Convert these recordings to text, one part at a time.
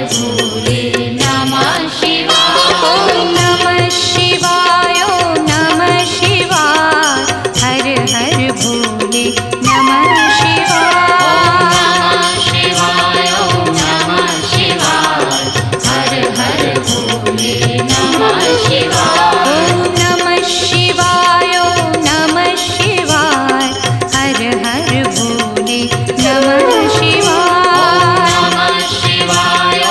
भोले नमः शिवाय। ओम नमः शिवाय, ओम नमः शिवाय, हर हर भोले नमः शिवाय। ओम नमः शिवाय, हर हर भोले नमः शिवाय। ओम नमः शिवाय, ओम नमः शिवाय, हर हर भोले नमः शिवाय। ओम नमः शिवाय,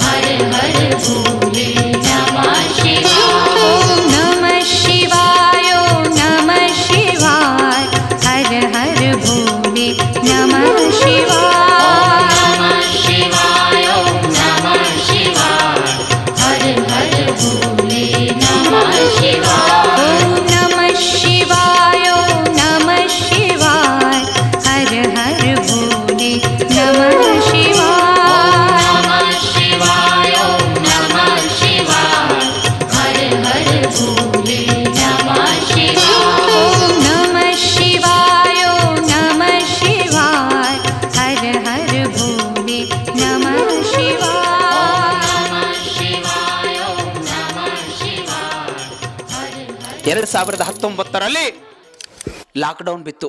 हर हर भोले नमः शिवाय। ओम नमः शिवाय, ओम नमः शिवाय, हर हर भोले नमः शिवाय। ओम नमः शिवाय, हर हर भोले नमः शिवाय। ओम नमः शिवाय, ओम नमः शिवाय, हर हर भोले नमः शिवाय। ओम नमः शिवाय, हर हर भोले नमः शिवाय। ओम नमः शिवाय, ओम नमः शिवाय, हर हर भोले नमः शिवाय। ओम नमः शिवाय, हर हर 2019ರಲ್ಲಿ ಲಾಕ್ಡೌನ್ ಬಿತ್ತು.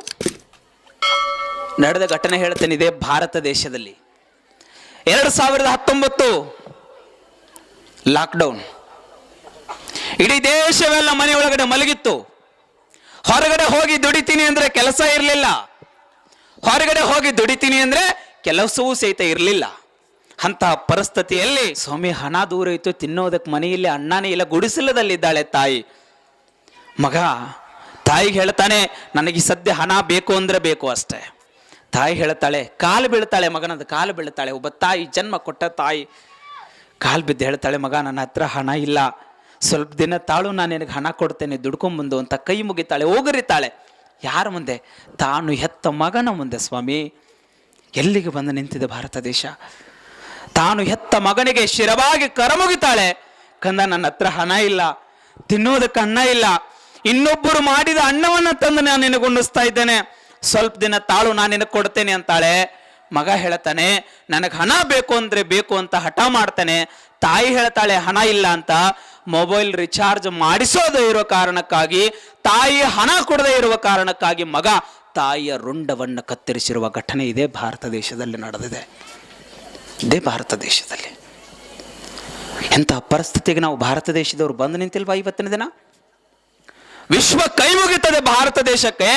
ನಡೆದ ಘಟನೆ ಹೇಳ್ತೇನೆ ಇದೆ ಭಾರತ ದೇಶದಲ್ಲಿ. 2019 ಲಾಕ್ಡೌನ್. ಇಡೀ ದೇಶವೆಲ್ಲ ಮನೆಯೊಳಗಡೆ ಮಲಗಿತ್ತು. ಹೊರಗಡೆ ಹೋಗಿ ದುಡಿತೀನಿ ಅಂದ್ರೆ ಕೆಲಸ ಇರಲಿಲ್ಲ. ಹೊರಗಡೆ ಹೋಗಿ ದುಡಿತೀನಿ ಅಂದ್ರೆ ಕೆಲಸವೂ ಸಹಿತ ಇರಲಿಲ್ಲ. ಅಂತಹ ಪರಿಸ್ಥಿತಿಯಲ್ಲಿ ಸ್ವಾಮಿ ಹಣ ದೂರ ಇತ್ತು, ತಿನ್ನೋದಕ್ಕೆ ಮನೆಯಲ್ಲಿ ಅಣ್ಣನೇ ಇಲ್ಲ, ಗುಡಿಸಲದಲ್ಲಿದ್ದಾಳೆ ತಾಯಿ. ಮಗ ತಾಯಿಗೆ ಹೇಳ್ತಾನೆ, ನನಗೆ ಸದ್ಯ ಹಣ ಬೇಕು ಅಂದ್ರೆ ಬೇಕು ಅಷ್ಟೇ. ತಾಯಿ ಹೇಳ್ತಾಳೆ, ಕಾಲು ಬೀಳ್ತಾಳೆ, ಮಗನದ ಕಾಲು ಬೀಳ್ತಾಳೆ. ಒಬ್ಬ ತಾಯಿ, ಜನ್ಮ ಕೊಟ್ಟ ತಾಯಿ ಕಾಲು ಬಿದ್ದು ಹೇಳ್ತಾಳೆ, ಮಗ ನನ್ನ ಹತ್ರ ಹಣ ಇಲ್ಲ, ಸ್ವಲ್ಪ ದಿನ ತಾಳು, ನಾನು ನಿನಗೆ ಹಣ ಕೊಡ್ತೇನೆ, ದುಡ್ಕೊಂಬಂದು ಅಂತ ಕೈ ಮುಗಿತಾಳೆ, ಹೋಗರಿತಾಳೆ. ಯಾರ ಮುಂದೆ? ತಾನು ಹೆತ್ತ ಮಗನ ಮುಂದೆ. ಸ್ವಾಮಿ, ಎಲ್ಲಿಗೆ ಬಂದು ನಿಂತಿದೆ ಭಾರತ ದೇಶ? ತಾನು ಹೆತ್ತ ಮಗನಿಗೆ ಶಿರವಾಗಿ ಕರಮುಗಿತಾಳೆ, ಕಂದ ನನ್ನ ಹತ್ರ ಹಣ ಇಲ್ಲ, ತಿನ್ನೋದಕ್ಕೆ ಅನ್ನ ಇಲ್ಲ, ಇನ್ನೊಬ್ಬರು ಮಾಡಿದ ಅನ್ನವನ್ನ ತಂದು ನಾನು ನಿನಗೆ ಉಣಿಸ್ತಾ ಇದ್ದೇನೆ, ಸ್ವಲ್ಪ ದಿನ ತಾಳು, ನಾನು ನಿನಗೆ ಕೊಡ್ತೇನೆ ಅಂತಾಳೆ. ಮಗ ಹೇಳ್ತಾನೆ, ನನಗೆ ಹಣ ಬೇಕು ಅಂದ್ರೆ ಬೇಕು ಅಂತ ಹಠ ಮಾಡ್ತಾನೆ. ತಾಯಿ ಹೇಳ್ತಾಳೆ ಹಣ ಇಲ್ಲ ಅಂತ. ಮೊಬೈಲ್ ರಿಚಾರ್ಜ್ ಮಾಡಿಸೋದೇ ಇರೋ ಕಾರಣಕ್ಕಾಗಿ, ತಾಯಿ ಹಣ ಕೊಡದೇ ಇರುವ ಕಾರಣಕ್ಕಾಗಿ ಮಗ ತಾಯಿಯ ರುಂಡವನ್ನು ಕತ್ತರಿಸಿರುವ ಘಟನೆ ಇದೇ ಭಾರತ ದೇಶದಲ್ಲಿ ನಡೆದಿದೆ. ಇದೇ ಭಾರತ ದೇಶದಲ್ಲಿ ಎಂಥ ಪರಿಸ್ಥಿತಿಗೆ ನಾವು ಭಾರತ ದೇಶದವರು ಬಂದು ನಿಂತಿಲ್ವಾ ಇವತ್ತಿನ ದಿನ? ವಿಶ್ವ ಕೈ ಮುಗಿತದೆ ಭಾರತ ದೇಶಕ್ಕೆ.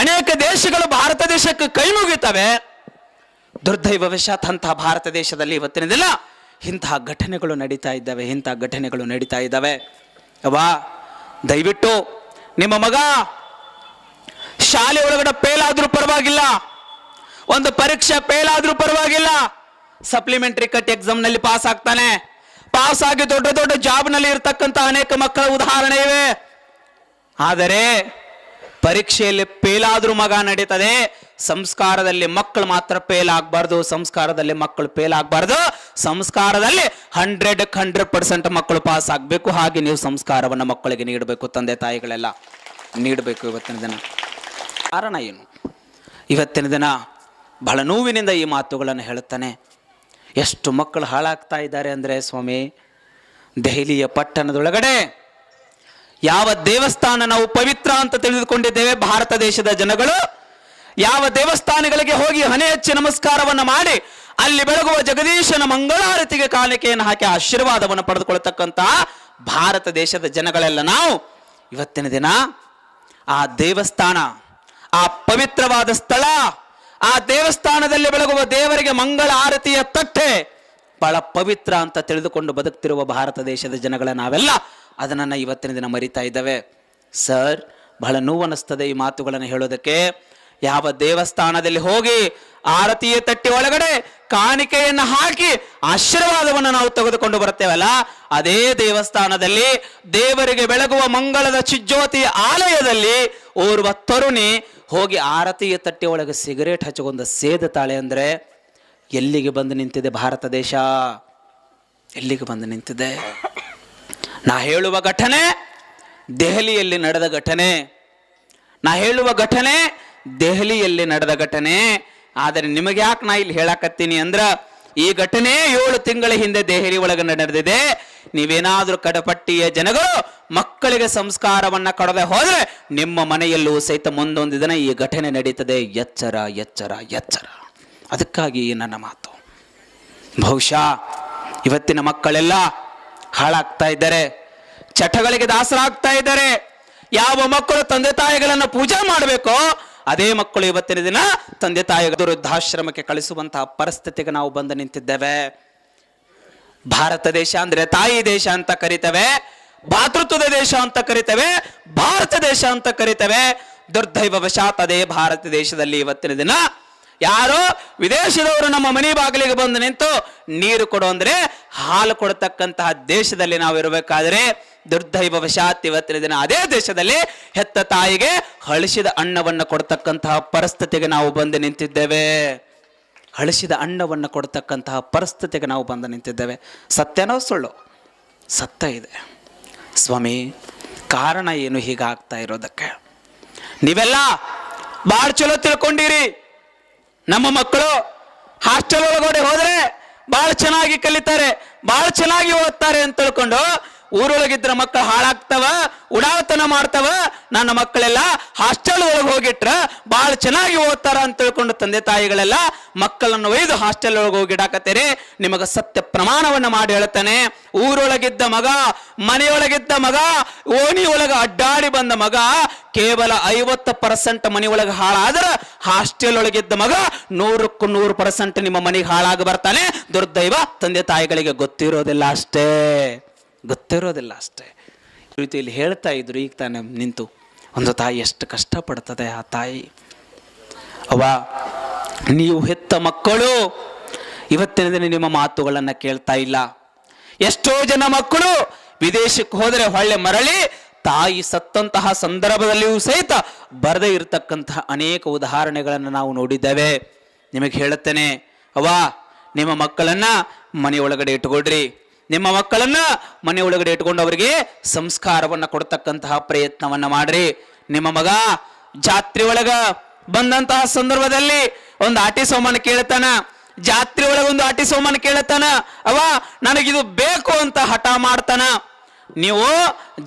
ಅನೇಕ ದೇಶಗಳು ಭಾರತ ದೇಶಕ್ಕೆ ಕೈ ಮುಗಿತವೆ. ದುರ್ದೈವವಶಾತ್ ಅಂತಹ ಭಾರತ ದೇಶದಲ್ಲಿ ಇವತ್ತಿನ ದಿನ ಇಂತಹ ಘಟನೆಗಳು ನಡೀತಾ ಇದ್ದಾವೆ. ಇಂತಹ ಘಟನೆಗಳು ನಡೀತಾ ಇದ್ದಾವೆ. ಅವಾ, ದಯವಿಟ್ಟು ನಿಮ್ಮ ಮಗ ಶಾಲೆ ಒಳಗಡೆ ಫೇಲ್ ಆದ್ರೂ ಪರವಾಗಿಲ್ಲ, ಒಂದು ಪರೀಕ್ಷೆ ಫೇಲ್ ಆದ್ರೂ ಪರವಾಗಿಲ್ಲ, ಸಪ್ಲಿಮೆಂಟರಿ ಕಟ್ ಎಕ್ಸಾಮ್ ನಲ್ಲಿ ಪಾಸ್ ಆಗ್ತಾನೆ. ಪಾಸ್ ಆಗಿ ದೊಡ್ಡ ದೊಡ್ಡ ಜಾಬ್ ನಲ್ಲಿ ಇರ್ತಕ್ಕಂಥ ಅನೇಕ ಮಕ್ಕಳ ಉದಾಹರಣೆ ಇವೆ. ಆದರೆ ಪರೀಕ್ಷೆಯಲ್ಲಿ ಫೇಲ್ ಆದ್ರೂ ಮಗ ನಡೀತದೆ, ಸಂಸ್ಕಾರದಲ್ಲಿ ಮಕ್ಕಳು ಮಾತ್ರ ಫೇಲ್ ಆಗಬಾರ್ದು. ಸಂಸ್ಕಾರದಲ್ಲಿ ಮಕ್ಕಳು ಫೇಲ್ ಆಗಬಾರ್ದು. ಸಂಸ್ಕಾರದಲ್ಲಿ 100% ಮಕ್ಕಳು ಪಾಸ್ ಆಗಬೇಕು. ಹಾಗೆ ನೀವು ಸಂಸ್ಕಾರವನ್ನು ಮಕ್ಕಳಿಗೆ ನೀಡಬೇಕು. ತಂದೆ ತಾಯಿಗಳೆಲ್ಲ ನೀಡಬೇಕು. ಇವತ್ತಿನ ದಿನ ಕಾರಣ ಏನು? ಇವತ್ತಿನ ದಿನ ಬಹಳ ನೋವಿನಿಂದ ಈ ಮಾತುಗಳನ್ನು ಹೇಳುತ್ತಾನೆ. ಎಷ್ಟು ಮಕ್ಕಳು ಹಾಳಾಗ್ತಾ ಇದ್ದಾರೆ ಅಂದರೆ ಸ್ವಾಮಿ, ದೆಹಲಿಯ ಪಟ್ಟಣದೊಳಗಡೆ ಯಾವ ದೇವಸ್ಥಾನ ನಾವು ಪವಿತ್ರ ಅಂತ ತಿಳಿದುಕೊಂಡಿದ್ದೇವೆ ಭಾರತ ದೇಶದ ಜನಗಳು, ಯಾವ ದೇವಸ್ಥಾನಗಳಿಗೆ ಹೋಗಿ ಹಣೆ ಹಚ್ಚಿ ನಮಸ್ಕಾರವನ್ನು ಮಾಡಿ ಅಲ್ಲಿ ಬೆಳಗುವ ಜಗದೀಶನ ಮಂಗಳಾರತಿಗೆ ಕಾಣಿಕೆಯನ್ನು ಹಾಕಿ ಆಶೀರ್ವಾದವನ್ನು ಪಡೆದುಕೊಳ್ಳತಕ್ಕಂತಹ ಭಾರತ ದೇಶದ ಜನಗಳೆಲ್ಲ ನಾವು ಇವತ್ತಿನ ದಿನ ಆ ದೇವಸ್ಥಾನ, ಆ ಪವಿತ್ರವಾದ ಸ್ಥಳ, ಆ ದೇವಸ್ಥಾನದಲ್ಲಿ ಬೆಳಗುವ ದೇವರಿಗೆ ಮಂಗಳ ಆರತಿಯ ತಟ್ಟೆ ಬಹಳ ಪವಿತ್ರ ಅಂತ ತಿಳಿದುಕೊಂಡು ಬದುಕ್ತಿರುವ ಭಾರತ ದೇಶದ ಜನಗಳ ನಾವೆಲ್ಲ ಅದನ್ನು ಇವತ್ತಿನ ದಿನ ಮರಿತಾ ಇದ್ದಾವೆ. ಸರ್, ಬಹಳ ನೋವನಿಸ್ತದೆ ಈ ಮಾತುಗಳನ್ನು ಹೇಳೋದಕ್ಕೆ. ಯಾವ ದೇವಸ್ಥಾನದಲ್ಲಿ ಹೋಗಿ ಆರತಿಯ ತಟ್ಟೆ ಒಳಗಡೆ ಕಾಣಿಕೆಯನ್ನು ಹಾಕಿ ಆಶೀರ್ವಾದವನ್ನು ನಾವು ತೆಗೆದುಕೊಂಡು ಬರುತ್ತೇವಲ್ಲ, ಅದೇ ದೇವಸ್ಥಾನದಲ್ಲಿ ದೇವರಿಗೆ ಬೆಳಗುವ ಮಂಗಳದ ಚಿಜ್ಯೋತಿ ಆಲಯದಲ್ಲಿ ಓರ್ವ ತರುಣಿ ಹೋಗಿ ಆರತಿಯ ತಟ್ಟೆ ಒಳಗೆ ಸಿಗರೇಟ್ ಹಚ್ಚಿಕೊಂಡು ಸೇದುತ್ತಾಳೆ ಅಂದರೆ ಎಲ್ಲಿಗೆ ಬಂದು ನಿಂತಿದೆ ಭಾರತ ದೇಶ? ಎಲ್ಲಿಗೆ ಬಂದು ನಿಂತಿದೆ? ನಾ ಹೇಳುವ ಘಟನೆ ದೆಹಲಿಯಲ್ಲಿ ನಡೆದ ಘಟನೆ. ನಾ ಹೇಳುವ ಘಟನೆ ದೆಹಲಿಯಲ್ಲಿ ನಡೆದ ಘಟನೆ. ಆದರೆ ನಿಮಗೆ ಯಾಕೆ ನಾ ಇಲ್ಲಿ ಹೇಳಕತ್ತೀನಿ ಅಂದ್ರ ಈ ಘಟನೆ 7 ತಿಂಗಳ ಹಿಂದೆ ದೆಹಲಿ ಒಳಗೆ ನಡೆದಿದೆ. ನೀವೇನಾದ್ರೂ ಕಡಪಟ್ಟಿಯ ಜನಗಳು ಮಕ್ಕಳಿಗೆ ಸಂಸ್ಕಾರವನ್ನ ಕೊಡದೆ ಹೋದ್ರೆ ನಿಮ್ಮ ಮನೆಯಲ್ಲೂ ಸಹಿತ ಮುಂದೊಂದು ದಿನ ಈ ಘಟನೆ ನಡೀತದೆ. ಎಚ್ಚರ ಎಚ್ಚರ ಎಚ್ಚರ. ಅದಕ್ಕಾಗಿ ನನ್ನ ಮಾತು. ಬಹುಶಃ ಇವತ್ತಿನ ಮಕ್ಕಳೆಲ್ಲ ಹಾಳಾಗ್ತಾ ಇದ್ದಾರೆ, ಚಟಗಳಿಗೆ ದಾಸರಾಗ್ತಾ ಇದ್ದಾರೆ. ಯಾವ ಮಕ್ಕಳು ತಂದೆ ತಾಯಿಗಳನ್ನ ಪೂಜೆ ಮಾಡಬೇಕೋ ಅದೇ ಮಕ್ಕಳು ಇವತ್ತಿನ ದಿನ ತಂದೆ ತಾಯಿಗಳ ವೃದ್ಧಾಶ್ರಮಕ್ಕೆ ಕಳಿಸುವಂತಹ ಪರಿಸ್ಥಿತಿಗೆ ನಾವು ಬಂದು ನಿಂತಿದ್ದೇವೆ. ಭಾರತ ದೇಶ ಅಂದ್ರೆ ತಾಯಿ ದೇಶ ಅಂತ ಕರಿತೇವೆ, ಭಾತೃತ್ವದ ದೇಶ ಅಂತ ಕರಿತೇವೆ, ಭಾರತ ದೇಶ ಅಂತ ಕರಿತೇವೆ. ದುರ್ದೈವವಶಾತ್ ಅದೇ ಭಾರತ ದೇಶದಲ್ಲಿ ಇವತ್ತಿನ ದಿನ ಯಾರೋ ವಿದೇಶದವರು ನಮ್ಮ ಮನೆ ಬಾಗಿಲಿಗೆ ಬಂದು ನಿಂತು ನೀರು ಕೊಡು ಅಂದ್ರೆ ಹಾಲು ಕೊಡತಕ್ಕಂತಹ ದೇಶದಲ್ಲಿ ನಾವು ಇರಬೇಕಾದ್ರೆ ದುರ್ದೈವವಶಾತ್ ಇವತ್ತಿನ ದಿನ ಅದೇ ದೇಶದಲ್ಲಿ ಹೆತ್ತ ತಾಯಿಗೆ ಹಳಸಿದ ಅನ್ನವನ್ನು ಕೊಡ್ತಕ್ಕಂತಹ ಪರಿಸ್ಥಿತಿಗೆ ನಾವು ಬಂದು ನಿಂತಿದ್ದೇವೆ. ಹಳಸಿದ ಅನ್ನವನ್ನು ಕೊಡ್ತಕ್ಕಂತಹ ಪರಿಸ್ಥಿತಿಗೆ ನಾವು ಬಂದು ನಿಂತಿದ್ದೇವೆ. ಸತ್ಯನೋ ಸುಳ್ಳು? ಸತ್ಯ ಇದೆ ಸ್ವಾಮಿ. ಕಾರಣ ಏನು ಹೀಗಾಗ್ತಾ ಇರೋದಕ್ಕೆ? ನೀವೆಲ್ಲ ಭಾಳ ಚಲೋ ತಿಳ್ಕೊಂಡಿರಿ. ನಮ್ಮ ಮಕ್ಕಳು ಹಾಸ್ಟೆಲ್ ಒಳಗಡೆ ಹೋದ್ರೆ ಭಾಳ ಚೆನ್ನಾಗಿ ಕಲಿತಾರೆ, ಭಾಳ ಚೆನ್ನಾಗಿ ಓದ್ತಾರೆ ಅಂತ ತಿಳ್ಕೊಂಡು ಊರೊಳಗಿದ್ರ ಮಕ್ಕಳು ಹಾಳಾಗ್ತವ, ಉಡಾವತನ ಮಾಡ್ತವ. ನನ್ನ ಮಕ್ಕಳೆಲ್ಲ ಹಾಸ್ಟೆಲ್ ಒಳಗೆ ಹೋಗಿಟ್ರ ಭಾಳ ಚೆನ್ನಾಗಿ ಓದ್ತಾರ ಅಂತ ತಿಳ್ಕೊಂಡು ತಂದೆ ತಾಯಿಗಳೆಲ್ಲ ಮಕ್ಕಳನ್ನು ಒಯ್ದು ಹಾಸ್ಟೆಲ್ ಒಳಗೆ ಹೋಗಿಡಾಕತ್ತೀರಿ. ನಿಮಗೆ ಸತ್ಯ ಪ್ರಮಾಣವನ್ನ ಮಾಡಿ ಹೇಳ್ತಾನೆ. ಊರೊಳಗಿದ್ದ ಮಗ, ಮನೆಯೊಳಗಿದ್ದ ಮಗ, ಓಣಿ ಒಳಗೆ ಅಡ್ಡಾಡಿ ಬಂದ ಮಗ ಕೇವಲ 50% ಮನೆಯೊಳಗೆ ಹಾಳಾದ್ರ ಹಾಸ್ಟೆಲ್ ಒಳಗಿದ್ದ ಮಗ 100ಕ್ಕೂ 100% ನಿಮ್ಮ ಮನೆಗೆ ಹಾಳಾಗಿ ಬರ್ತಾನೆ. ದುರ್ದೈವ ತಂದೆ ತಾಯಿಗಳಿಗೆ ಗೊತ್ತಿರೋದಿಲ್ಲ ಅಷ್ಟೇ, ಗೊತ್ತಿರೋದಿಲ್ಲ ಅಷ್ಟೇ. ಈ ರೀತಿಯಲ್ಲಿ ಹೇಳ್ತಾ ಇದ್ರು. ಈಗ ತಾನೇ ನಿಂತು ಒಂದು ತಾಯಿ ಎಷ್ಟು ಕಷ್ಟಪಡ್ತದೆ. ಆ ತಾಯಿ ಅವ್ವ, ನೀವು ಹೆತ್ತ ಮಕ್ಕಳು ಇವತ್ತಿನ ದಿನ ನಿಮ್ಮ ಮಾತುಗಳನ್ನು ಕೇಳ್ತಾ ಇಲ್ಲ. ಎಷ್ಟೋ ಜನ ಮಕ್ಕಳು ವಿದೇಶಕ್ಕೆ ಹೋದರೆ ಹೊಳ್ಳೆ ಮರಳಿ ತಾಯಿ ಸತ್ತಂತಹ ಸಂದರ್ಭದಲ್ಲಿಯೂ ಸಹಿತ ಬರದೇ ಇರತಕ್ಕಂತಹ ಅನೇಕ ಉದಾಹರಣೆಗಳನ್ನು ನಾವು ನೋಡಿದ್ದೇವೆ. ನಿಮಗೆ ಹೇಳುತ್ತೇನೆ ಅವ್ವ, ನಿಮ್ಮ ಮಕ್ಕಳನ್ನ ಮನೆಯೊಳಗಡೆ ಇಟ್ಕೊಳ್ರಿ. ನಿಮ್ಮ ಮಕ್ಕಳನ್ನ ಮನೆ ಒಳಗಡೆ ಇಟ್ಕೊಂಡು ಅವರಿಗೆ ಸಂಸ್ಕಾರವನ್ನ ಕೊಡ್ತಕ್ಕಂತಹ ಪ್ರಯತ್ನವನ್ನ ಮಾಡ್ರಿ. ನಿಮ್ಮ ಮಗ ಜಾತ್ರೆ ಒಳಗ ಬಂದಂತಹ ಸಂದರ್ಭದಲ್ಲಿ ಒಂದು ಆಟಿ ಸೋಮನ ಕೇಳ್ತಾನ, ಜಾತ್ರೆ ಒಳಗ ಒಂದು ಆಟಿ ಸೋಮನ ಕೇಳ್ತಾನ. ಅವ ನನಗಿದು ಬೇಕು ಅಂತ ಹಠ ಮಾಡ್ತಾನ. ನೀವು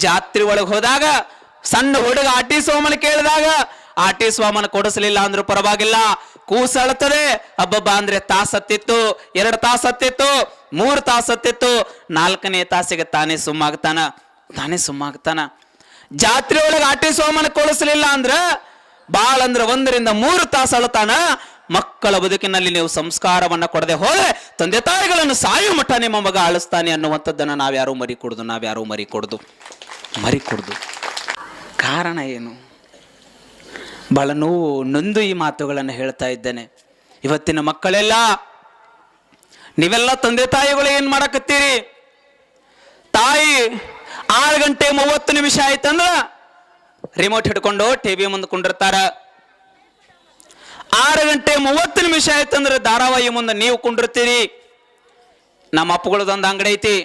ಜಾತ್ರೆ ಒಳಗೆ ಹೋದಾಗ ಸಣ್ಣ ಹುಡುಗ ಆಟಿ ಸೋಮನ ಕೇಳಿದಾಗ ಆಟಿ ಸೋಮನ ಕೊಡಿಸ್ಲಿಲ್ಲ ಅಂದ್ರೂ ಪರವಾಗಿಲ್ಲ, ಕೂಸಳ್ತದೆ. ಹಬ್ಬಬ್ಬ ಅಂದ್ರೆ ತಾಸತ್ತಿತ್ತು, 2 ತಾಸತ್ತಿತ್ತು, 3 ತಾಸತ್ತಿತ್ತು, 4ನೇ ತಾಸಿಗೆ ತಾನೇ ಸುಮ್ಮಾಗ್ತಾನ. ಜಾತ್ರೆ ಒಳಗೆ ಆಟಿ ಸೋಮನ ಕೊಡಿಸ್ಲಿಲ್ಲ ಅಂದ್ರ ಬಾಳ ಅಂದ್ರೆ 1 ರಿಂದ 3 ತಾಸು ಅಳ್ತಾನ. ಮಕ್ಕಳ ಬದುಕಿನಲ್ಲಿ ನೀವು ಸಂಸ್ಕಾರವನ್ನ ಕೊಡದೆ ಹೋದ್ರೆ ತಂದೆ ತಾಯಿಗಳನ್ನು ಸಾಯು ಮಠ ನಿಮ್ಮ ಮಗ ಅಳಿಸ್ತಾನೆ ಅನ್ನುವಂಥದ್ದನ್ನು ನಾವ್ಯಾರೂ ಮರಿಕೊಡ್ದು. ಕಾರಣ ಏನು? ಬಹಳ ನೊಂದು ಈ ಮಾತುಗಳನ್ನು ಹೇಳ್ತಾ ಇದ್ದೇನೆ. ಇವತ್ತಿನ ಮಕ್ಕಳೆಲ್ಲ ನೀವೆಲ್ಲ ತಂದೆ ತಾಯಿಗಳು ಏನ್ ಮಾಡಕತ್ತೀರಿ? ತಾಯಿ 6 ಗಂಟೆ 30 ನಿಮಿಷ ಆಯ್ತಂದ್ರ ರಿಮೋಟ್ ಹಿಡ್ಕೊಂಡು ಟಿವಿ ಮುಂದೆ ಕುಂಡಿರ್ತಾರ. 6 ಗಂಟೆ 30 ನಿಮಿಷ ಆಯ್ತಂದ್ರೆ ಧಾರಾವಾಹಿ ಮುಂದೆ ನೀವು ಕುಂಡಿರ್ತೀರಿ. ನಮ್ಮ ಅಪ್ಪಗಳದೊಂದು ಅಂಗಡಿ ಐತಿ.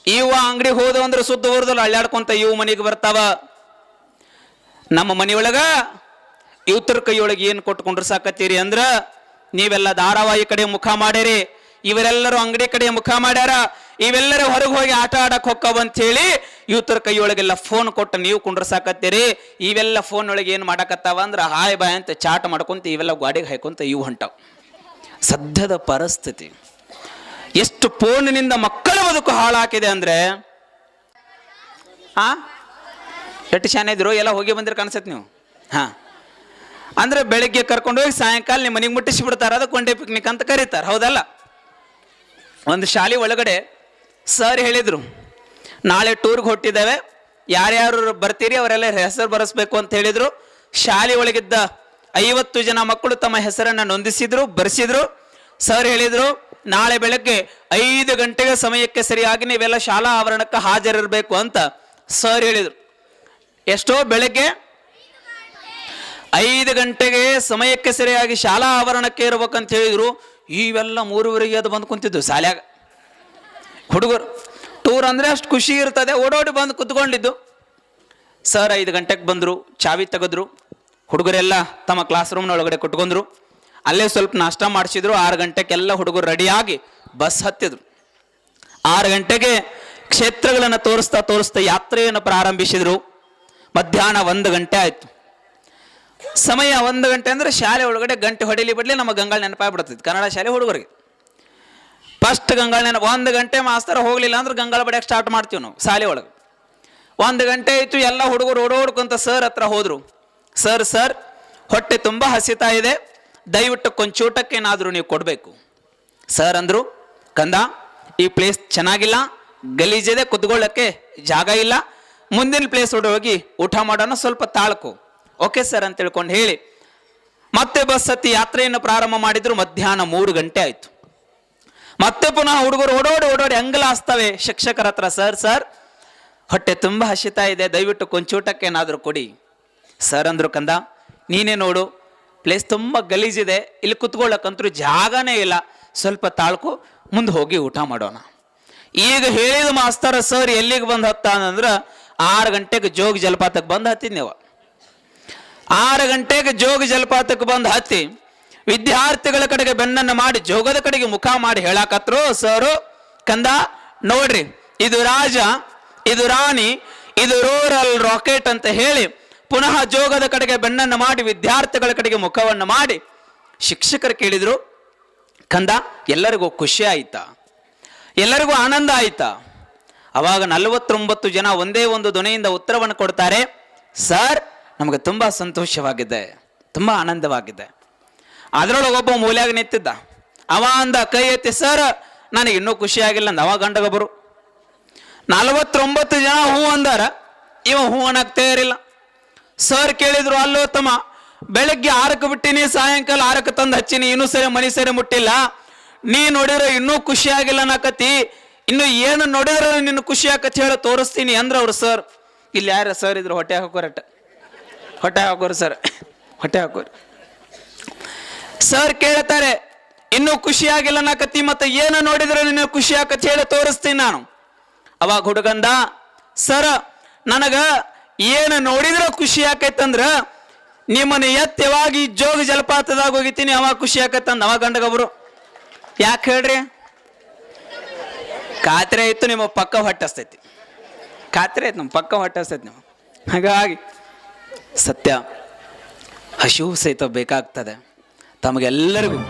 ಇವ ಅಂಗಡಿ ಹೋದ ಅಂದ್ರೆ ಸುದ್ದ ಊರದಲ್ಲಿ ಅಳ್ಳಾಡ್ಕೊಂತ ಇವು ಮನೆಗೆ ಬರ್ತಾವ. ನಮ್ಮ ಮನೆಯೊಳಗ ಇವತ್ತರ ಕೈಯೊಳಗೆ ಏನು ಕೊಟ್ಕೊಂಡ್ರು ಸಾಕತ್ತೀರಿ ಅಂದ್ರ ನೀವೆಲ್ಲ ಧಾರಾವಾಹಿ ಕಡೆ ಮುಖ ಮಾಡ್ಯಾರಿ, ಇವರೆಲ್ಲರೂ ಅಂಗಡಿ ಕಡೆ ಮುಖ ಮಾಡ್ಯಾರ, ಇವೆಲ್ಲರೂ ಹೊರಗೆ ಹೋಗಿ ಆಟ ಆಡಕ್ ಹೋಕ್ಕವ ಅಂತ ಹೇಳಿ ಇವತ್ತರ ಕೈಯೊಳಗೆಲ್ಲ ಫೋನ್ ಕೊಟ್ಟು ನೀವು ಕುಂಡ್ರ ಸಾಕತ್ತೀರಿ. ಇವೆಲ್ಲ ಫೋನ್ ಒಳಗೆ ಏನು ಮಾಡಕತ್ತಾವ ಅಂದ್ರೆ ಹಾಯ್ ಬಾಯ್ ಅಂತ ಚಾಟ್ ಮಾಡ್ಕೊಂತ ಇವೆಲ್ಲ ಗಾಡಿಗೆ ಹಾಕೊಂತ ಇವು ಹೊಂಟಾವ. ಸದ್ಯದ ಪರಿಸ್ಥಿತಿ ಎಷ್ಟು ಫೋನಿನಿಂದ ಮಕ್ಕಳ ಬದುಕು ಹಾಳಾಕಿದೆ ಅಂದ್ರೆ ಎಷ್ಟು ಶಾನೆ ಇದ್ರು ಎಲ್ಲ ಹೋಗಿ ಬಂದ್ರೆ ಕಾಣಿಸತ್ ನೀವು. ಅಂದ್ರೆ ಬೆಳಿಗ್ಗೆ ಕರ್ಕೊಂಡು ಹೋಗಿ ಸಾಯಂಕಾಲ ನಿಮ್ಮ ಮನೆಗೆ ಮುಟ್ಟಿಸಿ ಬಿಡ್ತಾರ. ಅದಕ್ಕೆ ಒಂದೇ ಪಿಕ್ನಿಕ್ ಅಂತ ಕರೀತಾರೆ, ಹೌದಲ್ಲ? ಒಂದು ಶಾಲೆ ಒಳಗಡೆ ಸರ್ ಹೇಳಿದ್ರು, ನಾಳೆ ಟೂರ್ಗೆ ಹೊಟ್ಟಿದ್ದೇವೆ, ಯಾರ್ಯಾರು ಬರ್ತೀರಿ ಅವರೆಲ್ಲ ಹೆಸರು ಬರೆಸ್ಬೇಕು ಅಂತ ಹೇಳಿದ್ರು. ಶಾಲೆ ಒಳಗಿದ್ದ 50 ಜನ ಮಕ್ಕಳು ತಮ್ಮ ಹೆಸರನ್ನ ನೋಂದಿಸಿದ್ರು, ಬರೆಸಿದ್ರು. ಸರ್ ಹೇಳಿದ್ರು, ನಾಳೆ ಬೆಳಗ್ಗೆ 5 ಗಂಟೆಗೆ ಸಮಯಕ್ಕೆ ಸರಿಯಾಗಿ ನೀವೆಲ್ಲ ಶಾಲಾ ಆವರಣಕ್ಕೆ ಹಾಜರಿರಬೇಕು ಅಂತ ಸರ್ ಹೇಳಿದ್ರು. ಎಷ್ಟೋ ಬೆಳಗ್ಗೆ 5 ಗಂಟೆಗೆ ಸಮಯಕ್ಕೆ ಸರಿಯಾಗಿ ಶಾಲಾ ಆವರಣಕ್ಕೆ ಇರ್ಬೇಕಂತ ಹೇಳಿದ್ರು. ಇವೆಲ್ಲ 3:30 ಅದು ಬಂದು ಕುಂತಿದ್ದು ಶಾಲ್ಯಾಗ. ಹುಡುಗರು ಟೂರ್ ಅಂದ್ರೆ ಅಷ್ಟು ಖುಷಿ ಇರ್ತದೆ, ಓಡೋಡಿ ಬಂದು ಕುತ್ಕೊಂಡಿದ್ದು. ಸರ್ 5 ಗಂಟೆಗೆ ಬಂದರು, ಚಾವಿ ತೆಗೆದ್ರು, ಹುಡುಗರೆಲ್ಲ ತಮ್ಮ ಕ್ಲಾಸ್ ರೂಮ್ನ ಒಳಗಡೆ ಕೊಟ್ಕೊಂಡ್ರು. ಅಲ್ಲೇ ಸ್ವಲ್ಪ ನಾಷ್ಟ ಮಾಡಿಸಿದ್ರು. 6 ಗಂಟೆಗೆಲ್ಲ ಹುಡುಗರು ರೆಡಿಯಾಗಿ ಬಸ್ ಹತ್ತಿದ್ರು. 6 ಗಂಟೆಗೆ ಕ್ಷೇತ್ರಗಳನ್ನು ತೋರಿಸ್ತಾ ಯಾತ್ರೆಯನ್ನು ಪ್ರಾರಂಭಿಸಿದ್ರು. ಮಧ್ಯಾಹ್ನ 1 ಗಂಟೆ ಆಯ್ತು. ಸಮಯ 1 ಗಂಟೆ ಅಂದ್ರೆ ಶಾಲೆ ಒಳಗಡೆ ಗಂಟೆ ಹೊಡಿಲಿ ಬಿಡ್ಲಿ ನಮ್ಮ ಗಂಗಾಳ ನೆನಪಾಗ್ಬಿಡ್ತೈತಿ ಕನ್ನಡ ಶಾಲೆ ಹುಡುಗರಿಗೆ. ಫಸ್ಟ್ ಗಂಗಾಳ ನೆನಪು. 1 ಗಂಟೆ ಮಾಸ್ತರ ಹೋಗ್ಲಿಲ್ಲ ಅಂದ್ರೆ ಗಂಗಾಳ ಬಡಿಯಕ್ಕೆ ಸ್ಟಾರ್ಟ್ ಮಾಡ್ತೀವಿ ನಾವು ಶಾಲೆ ಒಳಗೆ. 1 ಗಂಟೆ ಆಯ್ತು. ಎಲ್ಲ ಹುಡುಗರು ಓಡೋಡ್ಕೊಂತ ಸರ್ ಹತ್ರ ಹೋದ್ರು. ಸರ್ ಹೊಟ್ಟೆ ತುಂಬಾ ಹಸಿತಾ ಇದೆ, ದಯವಿಟ್ಟು ಕೊಂಚೂಟಕ್ಕೇನಾದ್ರೂ ನೀವು ಕೊಡಬೇಕು. ಸರ್ ಅಂದ್ರು, ಕಂದ ಈ ಪ್ಲೇಸ್ ಚೆನ್ನಾಗಿಲ್ಲ, ಗಲೀಜಿದೆ, ಕುತ್ಕೊಳ್ಳೋಕ್ಕೆ ಜಾಗ ಇಲ್ಲ, ಮುಂದಿನ ಪ್ಲೇಸ್ ಹೋಗಿ ಊಟ ಮಾಡೋಣ, ಸ್ವಲ್ಪ ತಾಳ್ಕು. ಓಕೆ ಸರ್ ಅಂತ ತಿಳ್ಕೊಂಡು ಹೇಳಿ ಮತ್ತೆ ಬಸ್ ಹತ್ತಿ ಯಾತ್ರೆಯನ್ನು ಪ್ರಾರಂಭ ಮಾಡಿದ್ರು. ಮಧ್ಯಾಹ್ನ 3 ಗಂಟೆ ಆಯ್ತು. ಮತ್ತೆ ಪುನಃ ಹುಡುಗರು ಓಡೋಡಿ ಅಂಗಲಾಸ್ತವೆ ಶಿಕ್ಷಕರ ಹತ್ರ. ಸರ್ ಹೊಟ್ಟೆ ತುಂಬಾ ಹಸಿತಾ ಇದೆ, ದಯವಿಟ್ಟು ಕೊಂಚೂಟಕ್ಕೇನಾದ್ರೂ ಕೊಡಿ. ಸರ್ ಅಂದ್ರು, ಕಂದ ನೀನೇ ನೋಡು, ಪ್ಲೇಸ್ ತುಂಬ ಗಲೀಜಿದೆ, ಇಲ್ಲಿ ಕುತ್ಕೊಳ್ಳಕ್ಕಂತೂ ಜಾಗನೇ ಇಲ್ಲ, ಸ್ವಲ್ಪ ತಾಳ್ಕು, ಮುಂದೆ ಹೋಗಿ ಊಟ ಮಾಡೋಣ. ಈಗ ಹೇಳಿದ ಮಾಸ್ತರ ಸರ್ ಎಲ್ಲಿಗೆ ಬಂದು ಹತ್ತ ಅಂದ್ರೆ 6 ಗಂಟೆಗೆ ಜೋಗ ಜಲಪಾತಕ್ಕೆ ಬಂದು ಹತ್ತಿದ್ನೇವ. 6 ಗಂಟೆಗೆ ಜೋಗ ಜಲಪಾತಕ್ಕೆ ಬಂದು ಹತ್ತಿ ವಿದ್ಯಾರ್ಥಿಗಳ ಕಡೆಗೆ ಬೆನ್ನನ್ನು ಮಾಡಿ ಜೋಗದ ಕಡೆಗೆ ಮುಖ ಮಾಡಿ ಹೇಳಾಕತ್ರು. ಸರು, ಕಂದ ನೋಡ್ರಿ, ಇದು ರಾಜ, ಇದು ರಾಣಿ, ಇದು ರೂರಲ್ ರಾಕೆಟ್ ಅಂತ ಹೇಳಿ ಪುನಃ ಜೋಗದ ಕಡೆಗೆ ಬೆನ್ನನ್ನು ಮಾಡಿ ವಿದ್ಯಾರ್ಥಿಗಳ ಕಡೆಗೆ ಮುಖವನ್ನು ಮಾಡಿ ಶಿಕ್ಷಕರು ಕೇಳಿದ್ರು, ಕಂದ ಎಲ್ಲರಿಗೂ ಖುಷಿ ಆಯ್ತಾ, ಎಲ್ಲರಿಗೂ ಆನಂದ ಆಯ್ತಾ? ಅವಾಗ 49 ಜನ ಒಂದೇ ಒಂದು ಧ್ವನಿಯಿಂದ ಉತ್ತರವನ್ನು ಕೊಡ್ತಾರೆ, ಸರ್ ನಮಗೆ ತುಂಬಾ ಸಂತೋಷವಾಗಿದೆ, ತುಂಬಾ ಆನಂದವಾಗಿದೆ. ಅದರೊಳಗೆ ಒಬ್ಬ ಮೂಲ್ಯಾಗ ನಿಂತಿದ್ದ. ಅವ ಅಂದ, ಕೈ ಎತ್ತಿ, ಸರ್ ನನಗೆ ಇನ್ನೂ ಖುಷಿ ಆಗಿಲ್ಲ ಅಂದ. ಅವ ಗಂಡಗೊಬ್ಬರು. 49 ಜನ ಹೂ ಅಂದಾರ, ಇವ ಹೂ ಅನ್ನಕ್ ತಯಾರಿಲ್ಲ. ಸರ್ ಕೇಳಿದ್ರು, ಅಲ್ಲೋ ತಮ್ಮ, ಬೆಳಗ್ಗೆ 6ಕ್ಕೆ ಬಿಟ್ಟಿನಿ, ಸಾಯಂಕಾಲ 6ಕ್ಕೆ ತಂದು ಹಚ್ಚಿನಿ, ಇನ್ನೂ ಸರಿ ಮನಿ ಸರಿ ಮುಟ್ಟಿಲ್ಲ, ನೀ ನೋಡಿದ್ರೆ ಇನ್ನೂ ಖುಷಿ ಆಗಿಲ್ಲ ನಾಕತಿ, ಇನ್ನು ಏನು ನೋಡಿದ್ರೆ ನಿನ್ನ ಖುಷಿ ಆಕತಿ ಹೇಳಿ ತೋರಿಸ್ತೀನಿ ಅಂದ್ರ ಅವ್ರು. ಸರ್ ಇಲ್ಲಿ ಯಾರ ಸರ್ ಇದ್ರು, ಹೊಟ್ಟೆ ಹಾಕೋರು ಸರ್, ಹೊಟ್ಟೆ ಹಾಕೋರು. ಸರ್ ಕೇಳ್ತಾರೆ, ಇನ್ನೂ ಖುಷಿ ಆಗಿಲ್ಲ ನಾಕತಿ, ಮತ್ತೆ ಏನು ನೋಡಿದ್ರೆ ನಿನ್ನ ಖುಷಿ ಆಕತಿ ಹೇಳಿ ತೋರಿಸ್ತೀನಿ ನಾನು. ಅವಾಗ ಹುಡುಗಂದ, ಸರ್ ನನಗ ಏನು ನೋಡಿದ್ರೆ ಖುಷಿ ಆಕೈತಂದ್ರ ನಿಮ್ಮನ್ನ ಎತ್ತವಾಗಿ ಜೋಗ ಜಲಪಾತದಾಗ ಹೋಗಿತೀನಿ, ಅವಾಗ ಖುಷಿ ಆಕತ್ತಂದ. ಅವಾಗ ಗಂಡಗೊಬ್ರು, ಯಾಕೆ ಹೇಳ್ರಿ? ಖಾತ್ರಿ ಆಯ್ತು ನಿಮ್ಮ ಪಕ್ಕ ಹೊಟ್ಟಸ್ತೈತಿ, ಖಾತ್ರಿ ಆಯ್ತು ನಮ್ಮ ಪಕ್ಕ ಹೊಟ್ಟಸ್ತೈತಿ ನೀವು. ಹಾಗಾಗಿ ಸತ್ಯ ಹಸಿವು ಸಹಿತ ಬೇಕಾಗ್ತದೆ ತಮಗೆಲ್ಲರಿಗೂ.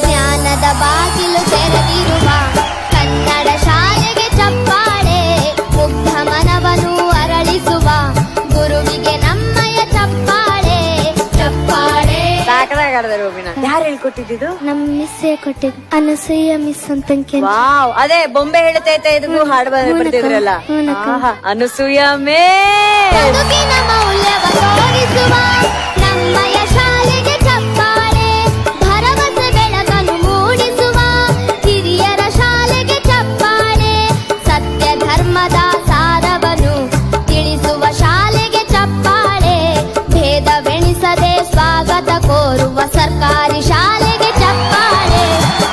ಜ್ಞಾನದ ಬಾಗಿಲು ತೆರೆದಿರುವ ಕನ್ನಡ ಶಾಲೆಗೆ ಚಪ್ಪಾಳೆ, ಮುಗ್ಧ ಮನವನ್ನು ಅರಳಿಸುವ ಗುರುವಿಗೆ ನಮ್ಮಯ ಚಪ್ಪಾಳೆ. ಚಪ್ಪಾಳೆ ಯಾರು ಹೇಳ್ಕೊಟ್ಟಿದ್ದು? ನಮ್ಮ ಮಿಸ್ ಕೊಟ್ಟಿದ್ದು, ಅನಸೂಯ ಮಿಸ್ ಅಂತ. ವಾವ್, ಅದೇ ಬೊಂಬೆ ಹೇಳ್ತೈತೆ ಇದನ್ನು ಹಾಡು ಬರ್ತಿದ್ರಲ್ಲ, ಅನಸೂಯ ಮೇ. ಬದುಕಿನ ಮೌಲ್ಯವ ತೋರಿಸುವ ನಮ್ಮಯ ಶಾಲೆಗೆ ಚಪ್ಪಾಳೆ, ಭರವಸೆ ಬೆಳಕನ್ನು ಮೂಡಿಸುವ ಹಿರಿಯರ ಶಾಲೆಗೆ ಚಪ್ಪಾಳೆ, ಸತ್ಯ ಧರ್ಮದ ಸಾರವನ್ನು ತಿಳಿಸುವ ಶಾಲೆಗೆ ಚಪ್ಪಾಳೆ, ಭೇದವೆಣಿಸದೆ ಸ್ವಾಗತ ಕೋರುವ ಸರ್ಕಾರಿ ಶಾಲೆಗೆ ಚಪ್ಪಾಳೆ.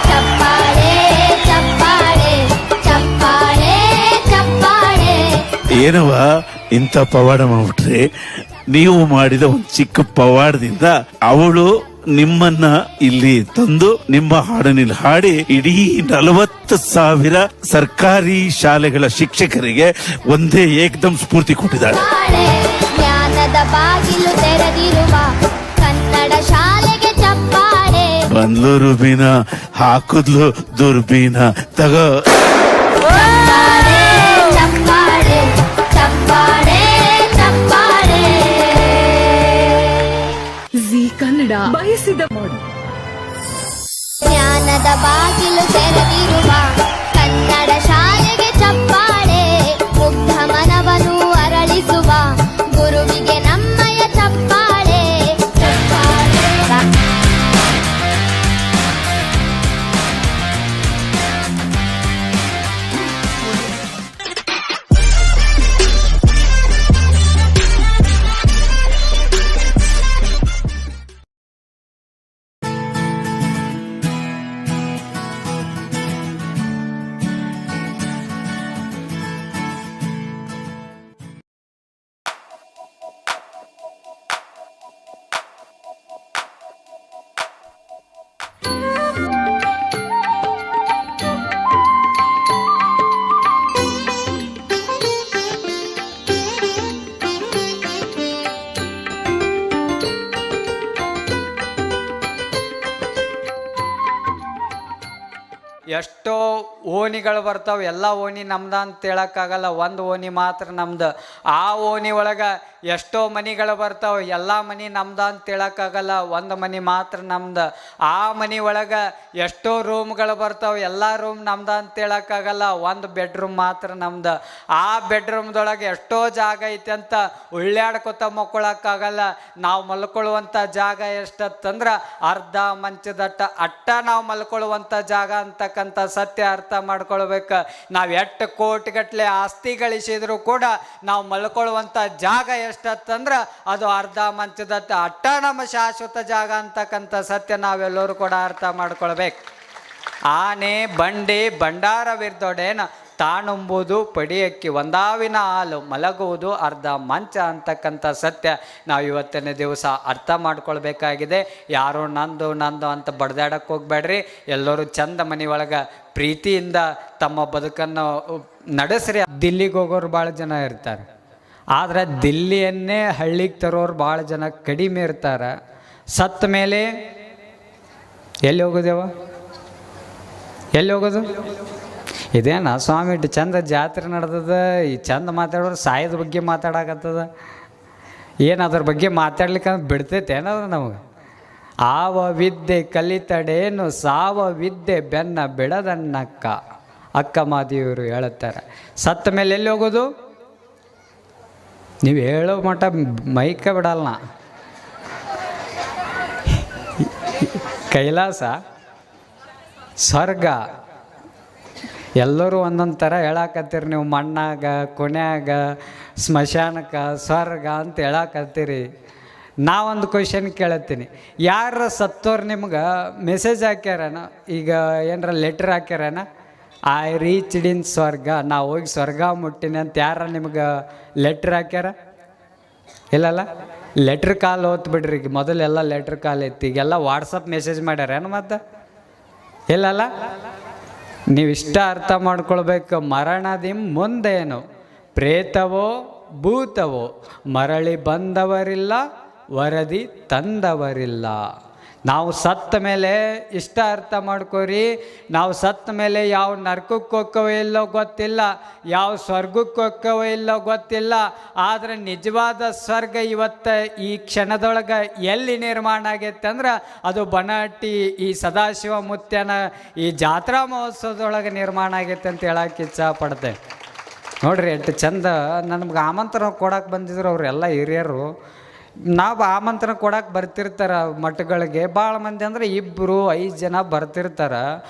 ಚಪ್ಪಾಳೆ ಚಪ್ಪಾಳೆ ಚಪ್ಪಾಳೆ ಚಪ್ಪಾಳೆ. ಏನವ ಇಂಥ ಪವಾಡ ಮಾಡ್ಬಿಟ್ರೆ, ನೀವು ಮಾಡಿದ ಒಂದು ಚಿಕ್ಕ ಪವಾಡದಿಂದ ಅವಳು ನಿಮ್ಮನ್ನ ಇಲ್ಲಿ ತಂದು ನಿಮ್ಮ ಹಾಡನಲ್ಲಿ ಹಾಡಿ ಇಡೀ 40,000 ಸರ್ಕಾರಿ ಶಾಲೆಗಳ ಶಿಕ್ಷಕರಿಗೆ ಒಂದೇ ಏಕದಮ್ ಸ್ಫೂರ್ತಿ ಕೊಟ್ಟಿದ್ದಾಳೆ. ಜ್ಞಾನದ ಬಾಗಿಲು ತೆರೆದಿರುವ ಕನ್ನಡ ಶಾಲೆಗೆ ಚಪ್ಪಾಳೆ. ಬಂದ್ಲು ರುಬೀನ, ಹಾಕುದ್ಲು ದುರ್ಬೀನ, ತಗೋ. ಚಪ್ಪಾಳೆ ಚಪ್ಪಾಳೆ ಚಪ್ಪಾಳೆ ಚಪ್ಪಾಳೆ. ಜೀ ಕನ್ನಡ ಬಯಸಿದ ಮಾಡಿ. ಜ್ಞಾನದ ಬಾಗಿಲು ತೆರೆದಿರುವ ಕನ್ನಡ ಶಾಲೆಗೆ ಚಪ್ಪಾಳೆ, ಮುಗ್ಧ ಮನವನ್ನು ಅರಳಿಸುವ ಗುರುವಿಗೆ ನಮ್ಮಯ ಚಪ್ಪಾಳೆ. ಚಪ್ಪಾಳೆ. ಎಷ್ಟೋ ಓಣಿಗಳು ಬರ್ತಾವೆ. ಎಲ್ಲ ಓಣಿ ನಮ್ದು ಅಂತ ಹೇಳೋಕ್ಕಾಗಲ್ಲ, ಒಂದು ಓಣಿ ಮಾತ್ರ ನಮ್ದು. ಆ ಓಣಿ ಒಳಗೆ ಎಷ್ಟೋ ಮನೆಗಳು ಬರ್ತಾವೆ, ಎಲ್ಲ ಮನೆ ನಮ್ದು ಅಂತ ಹೇಳೋಕ್ಕಾಗಲ್ಲ, ಒಂದು ಮನೆ ಮಾತ್ರ ನಮ್ದು. ಆ ಮನೆ ಒಳಗೆ ಎಷ್ಟೋ ರೂಮ್ಗಳು ಬರ್ತಾವೆ, ಎಲ್ಲ ರೂಮ್ ನಮ್ದು ಅಂತ ಹೇಳೋಕ್ಕಾಗಲ್ಲ, ಒಂದು ಬೆಡ್ರೂಮ್ ಮಾತ್ರ ನಮ್ದು. ಆ ಬೆಡ್ರೂಮ್ದೊಳಗೆ ಎಷ್ಟೋ ಜಾಗ ಐತೆ ಅಂತ ಉಳ್ಳಾಡ್ಕೊತ ಮಲ್ಕೊಳಕ್ಕಾಗಲ್ಲ. ನಾವು ಮಲ್ಕೊಳ್ಳುವಂಥ ಜಾಗ ಎಷ್ಟತ್ತಂದ್ರೆ ಅರ್ಧ ಮಂಚದಟ್ಟ ಅಟ್ಟ ನಾವು ಮಲ್ಕೊಳ್ಳುವಂಥ ಜಾಗ ಅಂತಕ್ಕಂಥ ಸತ್ಯ ಅರ್ಥ ಮಾಡ್ಕೊಳ್ಬೇಕು. ನಾವು ಎಷ್ಟು ಕೋಟಿಗಟ್ಟಲೆ ಆಸ್ತಿ ಗಳಿಸಿದ್ರು ಕೂಡ ನಾವು ಮಲ್ಕೊಳ್ಳುವಂಥ ಜಾಗ ಎಷ್ಟತ್ತಂದ್ರೆ ಅದು ಅರ್ಧ ಮಂಚದಟ್ಟ ಅಟ್ಟ ನಮ್ಮ ಶಾಶ್ವತ ಜಾಗ ಅಂತಕ್ಕಂಥ ಸತ್ಯ ನಾವೆಲ್ಲರೂ ಕೂಡ ಅರ್ಥ ಮಾಡ್ಕೊಳ್ಬೇಕು. ಆನೆ ಬಂಡಿ ಭಂಡಾರವಿರ್ದೊಡೇನ ತಾನುಂಬುದು ಪಡಿಯಕ್ಕಿ ಒಂದಾವಿನ ಹಾಲು ಮಲಗುವುದು ಅರ್ಧ ಮಂಚ ಅಂತಕ್ಕಂಥ ಸತ್ಯ ನಾವು ಇವತ್ತಿನ ದಿವಸ ಅರ್ಥ ಮಾಡ್ಕೊಳ್ಬೇಕಾಗಿದೆ. ಯಾರು ನಂದು ನಂದು ಅಂತ ಬಡ್ದಾಡಕ್ಕೆ ಹೋಗ್ಬೇಡ್ರಿ. ಎಲ್ಲರೂ ಚಂದ ಮನೆ ಒಳಗೆ ಪ್ರೀತಿಯಿಂದ ತಮ್ಮ ಬದುಕನ್ನು ನಡೆಸ್ರಿ. ದಿಲ್ಲಿಗೆ ಹೋಗೋರು ಭಾಳ ಜನ ಇರ್ತಾರೆ, ಆದರೆ ದಿಲ್ಲಿಯನ್ನೇ ಹಳ್ಳಿಗೆ ತರೋರು ಭಾಳ ಜನ ಕಡಿಮೆ ಇರ್ತಾರೆ. ಸತ್ತ ಮೇಲೆ ಎಲ್ಲಿ ಹೋಗೋದೇವ, ಎಲ್ಲಿ ಹೋಗೋದು? ಇದೇನ ಸ್ವಾಮಿ ಇಟ್ಟು ಚಂದ ಜಾತ್ರೆ ನಡೆದದ, ಈ ಚಂದ ಮಾತಾಡೋರು ಸಾಯದ ಬಗ್ಗೆ ಮಾತಾಡಕತ್ತದ. ಏನು ಅದ್ರ ಬಗ್ಗೆ ಮಾತಾಡ್ಲಿಕ್ಕೆ ಬಿಡ್ತೈತೆ ಏನದ ನಮಗೆ? ಆವ ವಿದ್ಯೆ ಕಲಿತಡೇನು ಸಾವ ವಿದ್ಯೆ ಬೆನ್ನ ಬಿಡದನ್ನಕ್ಕ ಅಕ್ಕ ಮಾದಿಯವರು ಹೇಳುತ್ತಾರೆ. ಸತ್ತ ಮೇಲೆ ಎಲ್ಲಿ ಹೋಗೋದು? ನೀವು ಹೇಳೋ ಮಟ್ಟ ಮೈಕ ಬಿಡಲ್ಲ. ಕೈಲಾಸ, ಸ್ವರ್ಗ ಎಲ್ಲರೂ ಒಂದೊಂದು ಥರ ಹೇಳಾಕತ್ತೀರಿ. ನೀವು ಮಣ್ಣಾಗ, ಕೊನೆಯಾಗ, ಸ್ಮಶಾನಕ್ಕೆ, ಸ್ವರ್ಗ ಅಂತ ಹೇಳಾಕತ್ತೀರಿ. ನಾವೊಂದು ಕ್ವಶನ್ ಕೇಳತ್ತೀನಿ, ಯಾರ ಸತ್ತೋರು ನಿಮ್ಗೆ ಮೆಸೇಜ್ ಹಾಕ್ಯಾರನ? ಈಗ ಏನಾರ ಲೆಟ್ರ್ ಹಾಕ್ಯಾರನ, ಐ ರೀಚ್ಡ್ ಇನ್ ಸ್ವರ್ಗ, ನಾವು ಹೋಗಿ ಸ್ವರ್ಗ ಮುಟ್ಟಿನಿ ಅಂತ ಯಾರ ನಿಮ್ಗೆ ಲೆಟ್ರ್ ಹಾಕ್ಯಾರ? ಇಲ್ಲಲ್ಲ. ಲೆಟ್ರ್ ಕಾಲ್ ಓದ್ತು ಬಿಡ್ರಿ. ಈಗ ಮೊದಲೆಲ್ಲ ಲೆಟ್ರ್ ಕಾಲ್ ಇತ್ತು, ಈಗೆಲ್ಲ ವಾಟ್ಸಪ್ ಮೆಸೇಜ್ ಮಾಡ್ಯಾರೇನು? ಮತ್ತು ಇಲ್ಲಲ್ಲ. ನೀವಿಷ್ಟ ಅರ್ಥ ಮಾಡ್ಕೊಳ್ಬೇಕು. ಮರಣದಿಂ ಮುಂದೇನು ಪ್ರೇತವೋ ಭೂತವೋ ಮರಳಿ ಬಂದವರಿಲ್ಲ, ವರದಿ ತಂದವರಿಲ್ಲ. ನಾವು ಸತ್ತ ಮೇಲೆ ಇಷ್ಟ ಅರ್ಥ ಮಾಡ್ಕೋರಿ. ನಾವು ಸತ್ತ ಮೇಲೆ ಯಾವ ನರಕಕ್ಕೆ ಹೋಕ್ಕವೋ ಇಲ್ಲೋ ಗೊತ್ತಿಲ್ಲ, ಯಾವ ಸ್ವರ್ಗಕ್ಕೆ ಹೋಕ್ಕವೋ ಇಲ್ಲೋ ಗೊತ್ತಿಲ್ಲ. ಆದರೆ ನಿಜವಾದ ಸ್ವರ್ಗ ಇವತ್ತು ಈ ಕ್ಷಣದೊಳಗೆ ಎಲ್ಲಿ ನಿರ್ಮಾಣ ಆಗೈತೆ ಅಂದ್ರೆ ಅದು ಬನಹಟ್ಟಿ ಈ ಸದಾಶಿವ ಮುತ್ಯನ ಈ ಜಾತ್ರಾ ಮಹೋತ್ಸವದೊಳಗೆ ನಿರ್ಮಾಣ ಆಗೈತೆ ಅಂತ ಹೇಳಕ್ಕೆ ಇಚ್ಛಪಡ್ತೆ. ನೋಡ್ರಿ ಎಷ್ಟು ಚಂದ. ನಮ್ಗೆ ಆಮಂತ್ರಣ ಕೊಡಕ್ಕೆ ಬಂದಿದ್ರು ಅವರೆಲ್ಲ ಹಿರಿಯರು. ನಾವು ಆಮಂತ್ರಣ ಕೊಡಕ್ಕೆ ಬರ್ತಿರ್ತಾರೆ ಮಠಗಳಿಗೆ. ಭಾಳ ಮಂದಿ ಅಂದರೆ 2-5 ಜನ ಬರ್ತಿರ್ತಾರೆ.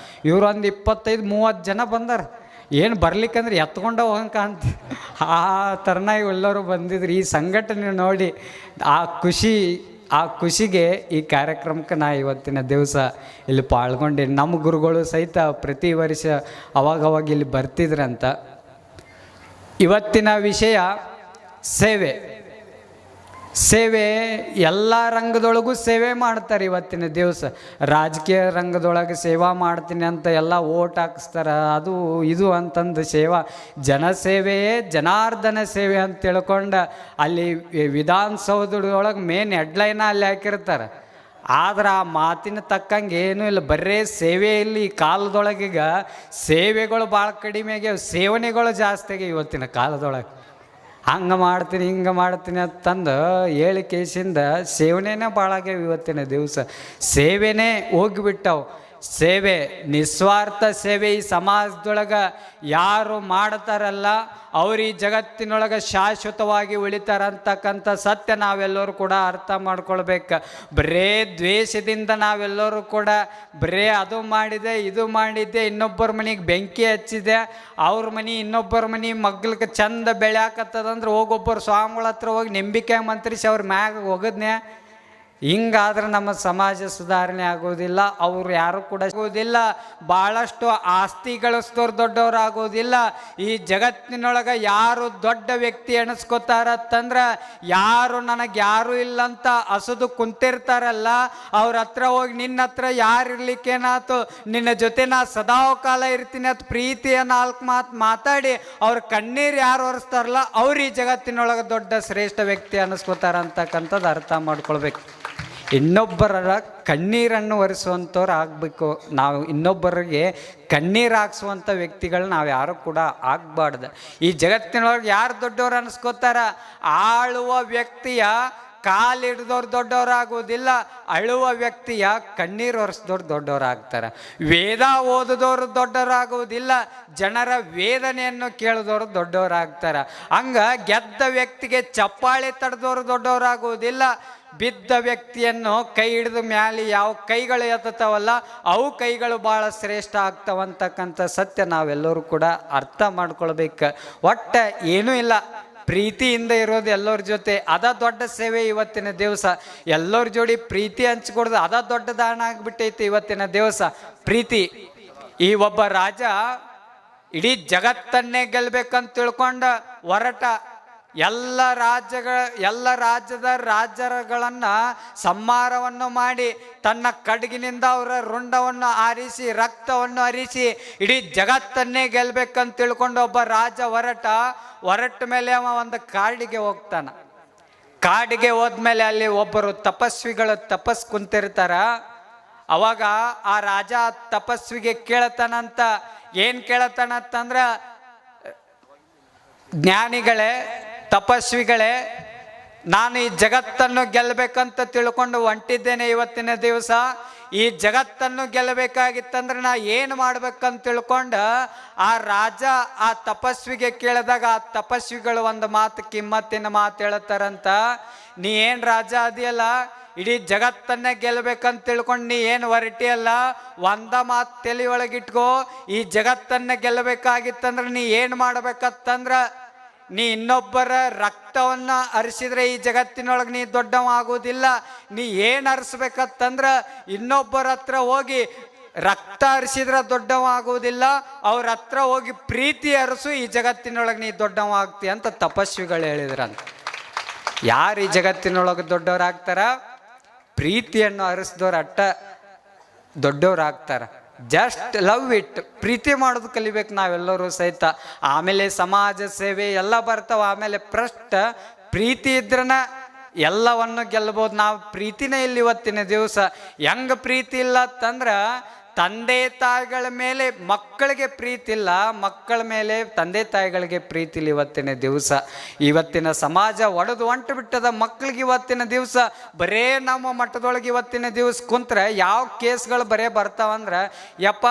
ಇವ್ರು ಒಂದು 25-30 ಜನ ಬಂದಾರ. ಏನು ಬರ್ಲಿಕ್ಕಂದ್ರೆ ಎತ್ಕೊಂಡ ಹೋಗಂಕ ಅಂತ ಆ ಥರನ ಎಲ್ಲರೂ ಬಂದಿದ್ರು. ಈ ಸಂಘಟನೆ ನೋಡಿ ಆ ಖುಷಿಗೆ ಈ ಕಾರ್ಯಕ್ರಮಕ್ಕೆ ನಾ ಇವತ್ತಿನ ದಿವಸ ಇಲ್ಲಿ ಪಾಲ್ಗೊಂಡೇನಿ. ನಮ್ಮ ಗುರುಗಳು ಸಹಿತ ಪ್ರತಿ ವರ್ಷ ಅವಾಗವಾಗ ಇಲ್ಲಿ ಬರ್ತಿದ್ರಂತ. ಇವತ್ತಿನ ವಿಷಯ ಸೇವೆ. ಸೇವೆ ಎಲ್ಲ ರಂಗದೊಳಗೂ ಸೇವೆ ಮಾಡ್ತಾರೆ ಇವತ್ತಿನ ದಿವಸ. ರಾಜಕೀಯ ರಂಗದೊಳಗೆ ಸೇವಾ ಮಾಡ್ತೀನಿ ಅಂತ ಎಲ್ಲ ಓಟ್ ಹಾಕಿಸ್ತಾರೆ, ಅದು ಇದು ಅಂತಂದು ಸೇವಾ. ಜನಸೇವೆಯೇ ಜನಾರ್ದನ ಸೇವೆ ಅಂತ ತಿಳ್ಕೊಂಡು ಅಲ್ಲಿ ವಿಧಾನಸೌಧದೊಳಗೆ ಮೇನ್ ಹೆಡ್ಲೈನ ಅಲ್ಲಿ ಹಾಕಿರ್ತಾರೆ. ಆದ್ರೆ ಆ ಮಾತಿನ ತಕ್ಕಂಗೆ ಏನೂ ಇಲ್ಲ, ಬರೇ ಸೇವೆ ಇಲ್ಲಿ. ಕಾಲದೊಳಗೀಗ ಸೇವೆಗಳು ಭಾಳ ಕಡಿಮೆ ಆಗ್ಯಾವ, ಸೇವನೆಗಳು ಜಾಸ್ತಿ ಆಗ್ಯಾವ ಇವತ್ತಿನ ಕಾಲದೊಳಗೆ. ಹಂಗೆ ಮಾಡ್ತೀನಿ ಹಿಂಗೆ ಮಾಡ್ತೀನಿ ಅಂತಂದು ಹೇಳಿ ಕೇಸಿಂದ ಸೇವನೆನೇ ಭಾಳ ಆಗ್ಯಾವ ಇವತ್ತಿನ ದಿವಸ. ಸೇವೆನೇ ಹೋಗಿಬಿಟ್ಟವು. ಸೇವೆ, ನಿಸ್ವಾರ್ಥ ಸೇವೆ ಈ ಸಮಾಜದೊಳಗೆ ಯಾರು ಮಾಡ್ತಾರಲ್ಲ ಅವ್ರು ಈ ಜಗತ್ತಿನೊಳಗೆ ಶಾಶ್ವತವಾಗಿ ಉಳಿತಾರಂತಕ್ಕಂಥ ಸತ್ಯ ನಾವೆಲ್ಲರೂ ಕೂಡ ಅರ್ಥ ಮಾಡ್ಕೊಳ್ಬೇಕು. ಬರೇ ದ್ವೇಷದಿಂದ ನಾವೆಲ್ಲರೂ ಕೂಡ ಬರೇ ಅದು ಮಾಡಿದೆ ಇದು ಮಾಡಿದ್ದೆ, ಇನ್ನೊಬ್ಬರ ಮನೆಗೆ ಬೆಂಕಿ ಹಚ್ಚಿದೆ, ಅವ್ರ ಮನೆ ಇನ್ನೊಬ್ಬರ ಮನೆ ಮಗ್ಲಿಗೆ ಚಂದ ಬೆಳ್ಯಾಕತ್ತದಂದ್ರೆ ಹೋಗೊಬ್ಬರು ಸ್ವಾಮಿಗಳ ಹತ್ರ ಹೋಗಿ ನಂಬಿಕೆ ಮಂತ್ರಿಸಿ ಅವ್ರ ಮ್ಯಾಗ ಹೋಗದ್ನೇ. ಹಿಂಗಾದ್ರೆ ನಮ್ಮ ಸಮಾಜ ಸುಧಾರಣೆ ಆಗೋದಿಲ್ಲ. ಅವರು ಯಾರು ಕೂಡ ಆಗೋದಿಲ್ಲ. ಭಾಳಷ್ಟು ಆಸ್ತಿ ಗಳಿಸ್ದವ್ರು ದೊಡ್ಡವ್ರು ಆಗೋದಿಲ್ಲ. ಈ ಜಗತ್ತಿನೊಳಗೆ ಯಾರು ದೊಡ್ಡ ವ್ಯಕ್ತಿ ಎಣಿಸ್ಕೋತಾರತ್ತಂದ್ರೆ ಯಾರು ನನಗೆ ಯಾರು ಇಲ್ಲಂತ ಹಸುದು ಕುಂತಿರ್ತಾರಲ್ಲ ಅವ್ರ ಹತ್ರ ಹೋಗಿ ನಿನ್ನ ಹತ್ರ ಯಾರು ಇರ್ಲಿಕ್ಕೇನಾಯ್ತು, ನಿನ್ನ ಜೊತೆ ನಾ ಸದಾಕಾಲ ಇರ್ತೀನಿ ಅಂತ ಪ್ರೀತಿಯ 4 ಮಾತು ಮಾತಾಡಿ ಅವ್ರ ಕಣ್ಣೀರು ಯಾರು ಒರೆಸ್ತಾರಲ್ಲ ಅವ್ರು ಈ ಜಗತ್ತಿನೊಳಗೆ ದೊಡ್ಡ ಶ್ರೇಷ್ಠ ವ್ಯಕ್ತಿ ಅನ್ನಿಸ್ಕೋತಾರ ಅಂತಕ್ಕಂಥದ್ದು ಅರ್ಥ ಮಾಡ್ಕೊಳ್ಬೇಕು. ಇನ್ನೊಬ್ಬರ ಕಣ್ಣೀರನ್ನು ಒರೆಸುವಂಥವ್ರು ಆಗಬೇಕು. ನಾವು ಇನ್ನೊಬ್ಬರಿಗೆ ಕಣ್ಣೀರು ಹಾಕ್ಸುವಂಥ ವ್ಯಕ್ತಿಗಳು ನಾವು ಯಾರು ಕೂಡ ಆಗಬಾರ್ದು. ಈ ಜಗತ್ತಿನೊಳಗೆ ಯಾರು ದೊಡ್ಡವ್ರು ಅನಿಸ್ಕೋತಾರ? ಆಳುವ ವ್ಯಕ್ತಿಯ ಕಾಲಿಡ್ದವ್ರು ದೊಡ್ಡವರಾಗುವುದಿಲ್ಲ, ಅಳುವ ವ್ಯಕ್ತಿಯ ಕಣ್ಣೀರು ಒರೆಸಿದವ್ರು ದೊಡ್ಡವರಾಗ್ತಾರೆ. ವೇದ ಓದಿದವರು ದೊಡ್ಡವರಾಗುವುದಿಲ್ಲ, ಜನರ ವೇದನೆಯನ್ನು ಕೇಳಿದವರು ದೊಡ್ಡವರಾಗ್ತಾರೆ. ಹಂಗ ಗೆದ್ದ ವ್ಯಕ್ತಿಗೆ ಚಪ್ಪಾಳೆ ತಡೆದವರು ದೊಡ್ಡವರಾಗುವುದಿಲ್ಲ, ಬಿದ್ದ ವ್ಯಕ್ತಿಯನ್ನು ಕೈ ಹಿಡಿದ ಮ್ಯಾಲೆ ಯಾವ ಕೈಗಳು ಎತ್ತವಲ್ಲ ಅವು ಕೈಗಳು ಭಾಳ ಶ್ರೇಷ್ಠ ಆಗ್ತಾವಂತಕ್ಕಂಥ ಸತ್ಯ ನಾವೆಲ್ಲರೂ ಕೂಡ ಅರ್ಥ ಮಾಡ್ಕೊಳ್ಬೇಕು. ಒಟ್ಟು ಏನೂ ಇಲ್ಲ, ಪ್ರೀತಿಯಿಂದ ಇರೋದು ಎಲ್ಲರ ಜೊತೆ ಅದ ದೊಡ್ಡ ಸೇವೆ ಇವತ್ತಿನ ದಿವಸ. ಎಲ್ಲರ ಜೋಡಿ ಪ್ರೀತಿ ಹಂಚ್ಕೊಡ್ದು ಅದ ದೊಡ್ಡ ದಾನ ಆಗ್ಬಿಟ್ಟೈತಿ ಇವತ್ತಿನ ದಿವಸ. ಪ್ರೀತಿ. ಈ ಒಬ್ಬ ರಾಜ ಇಡೀ ಜಗತ್ತನ್ನೇ ಗೆಲ್ಬೇಕಂತ ತಿಳ್ಕೊಂಡ ಹೊರಟ. ಎಲ್ಲ ರಾಜ್ಯದ ರಾಜರುಗಳನ್ನ ಸಂಹಾರವನ್ನು ಮಾಡಿ ತನ್ನ ಖಡ್ಗಿನಿಂದ ಅವರ ರುಂಡವನ್ನು ಆರಿಸಿ ರಕ್ತವನ್ನು ಹರಿಸಿ ಇಡೀ ಜಗತ್ತನ್ನೇ ಗೆಲ್ಬೇಕಂತ ತಿಳ್ಕೊಂಡು ಒಬ್ಬ ರಾಜ ಹೊರಟ ಮೇಲೆ ಅವ ಒಂದು ಕಾಡಿಗೆ ಹೋಗ್ತಾನ. ಕಾಡಿಗೆ ಹೋದ್ಮೇಲೆ ಅಲ್ಲಿ ಒಬ್ಬರು ತಪಸ್ವಿಗಳು ತಪಸ್ ಕುಂತಿರ್ತಾರ. ಅವಾಗ ಆ ರಾಜ ತಪಸ್ವಿಗೆ ಕೇಳತಾನಂತ. ಏನ್ ಕೇಳತಾನಂತಂದ್ರ, ಜ್ಞಾನಿಗಳೇ, ತಪಸ್ವಿಗಳೇ, ನಾನು ಈ ಜಗತ್ತನ್ನು ಗೆಲ್ಲಬೇಕಂತ ತಿಳ್ಕೊಂಡು ಹೊಂಟಿದ್ದೇನೆ. ಇವತ್ತಿನ ದಿವಸ ಈ ಜಗತ್ತನ್ನು ಗೆಲ್ಲಬೇಕಾಗಿತ್ತಂದ್ರೆ ನಾ ಏನು ಮಾಡ್ಬೇಕಂತ ತಿಳ್ಕೊಂಡು ಆ ರಾಜ ಆ ತಪಸ್ವಿಗೆ ಕೇಳಿದಾಗ ಆ ತಪಸ್ವಿಗಳು ಒಂದು ಮಾತು, ಕಿಮ್ಮತ್ತಿನ ಮಾತು ಹೇಳ್ತಾರಂತ. ನೀ ಏನು ರಾಜ ಅದೆಯಲ್ಲ, ಇಡೀ ಜಗತ್ತನ್ನೇ ಗೆಲ್ಲಬೇಕಂತ ತಿಳ್ಕೊಂಡು ನೀ ಏನು ಹೊರಟಿಯಲ್ಲ, ಒಂದ ಮಾತು ತಲೆ ಒಳಗಿಟ್ಕೋ. ಈ ಜಗತ್ತನ್ನ ಗೆಲ್ಲಬೇಕಾಗಿತ್ತಂದ್ರೆ ನೀ ಏನು ಮಾಡ್ಬೇಕಂತಂದ್ರ, ನೀ ಇನ್ನೊಬ್ಬರ ರಕ್ತವನ್ನ ಹರಿಸಿದ್ರೆ ಈ ಜಗತ್ತಿನೊಳಗೆ ನೀ ದೊಡ್ಡವ ಆಗೋದಿಲ್ಲ. ನೀ ಏನು ಹರಿಸ್ಬೇಕಂತಂದ್ರ ಇನ್ನೊಬ್ಬರ ಹತ್ರ ಹೋಗಿ ರಕ್ತ ಹರಿಸಿದ್ರೆ ದೊಡ್ಡವ ಆಗೋದಿಲ್ಲ, ಅವ್ರ ಹತ್ರ ಹೋಗಿ ಪ್ರೀತಿ ಹರಿಸು, ಈ ಜಗತ್ತಿನೊಳಗೆ ನೀ ದೊಡ್ಡವ ಆಗ್ತಿ ಅಂತ ತಪಸ್ವಿಗಳು ಹೇಳಿದ್ರಂತ. ಯಾರು ಈ ಜಗತ್ತಿನೊಳಗೆ ದೊಡ್ಡವರಾಗ್ತಾರ? ಪ್ರೀತಿಯನ್ನು ಹರಿಸಿದವ್ರು ಅಟ್ಟ ದೊಡ್ಡವರಾಗ್ತಾರ. Just love it. ಪ್ರೀತಿ ಮಾಡೋದು ಕಲಿಬೇಕು ನಾವೆಲ್ಲರೂ ಸಹಿತ. ಆಮೇಲೆ ಸಮಾಜ ಸೇವೆ ಎಲ್ಲ ಬರ್ತಾವ. ಆಮೇಲೆ ಪ್ರೀತಿ ಇದ್ರನ ಎಲ್ಲವನ್ನು ಗೆಲ್ಲಬಹುದು. ನಾವು ಪ್ರೀತಿನೇ ಇಲ್ಲ ಇವತ್ತಿನ ದಿವಸ. ಹೆಂಗ ಪ್ರೀತಿ ಇಲ್ಲ ಅಂತಂದ್ರ, ತಂದೆ ತಾಯಿಗಳ ಮೇಲೆ ಮಕ್ಕಳಿಗೆ ಪ್ರೀತಿ ಇಲ್ಲ, ಮಕ್ಕಳ ಮೇಲೆ ತಂದೆ ತಾಯಿಗಳಿಗೆ ಪ್ರೀತಿ ಇಲ್ಲ ಇವತ್ತಿನ ದಿವಸ. ಇವತ್ತಿನ ಸಮಾಜ ಒಡೆದು ಹೊಂಟು ಬಿಟ್ಟದ. ಮಕ್ಕಳಿಗೆ ಇವತ್ತಿನ ದಿವಸ ಬರೇ ನಮ್ಮ ಮಠದೊಳಗೆ ಇವತ್ತಿನ ದಿವಸ ಕುಂತ್ರೆ ಯಾವ ಕೇಸ್ಗಳು ಬರೇ ಬರ್ತಾವಂದ್ರೆ, ಯಪ್ಪ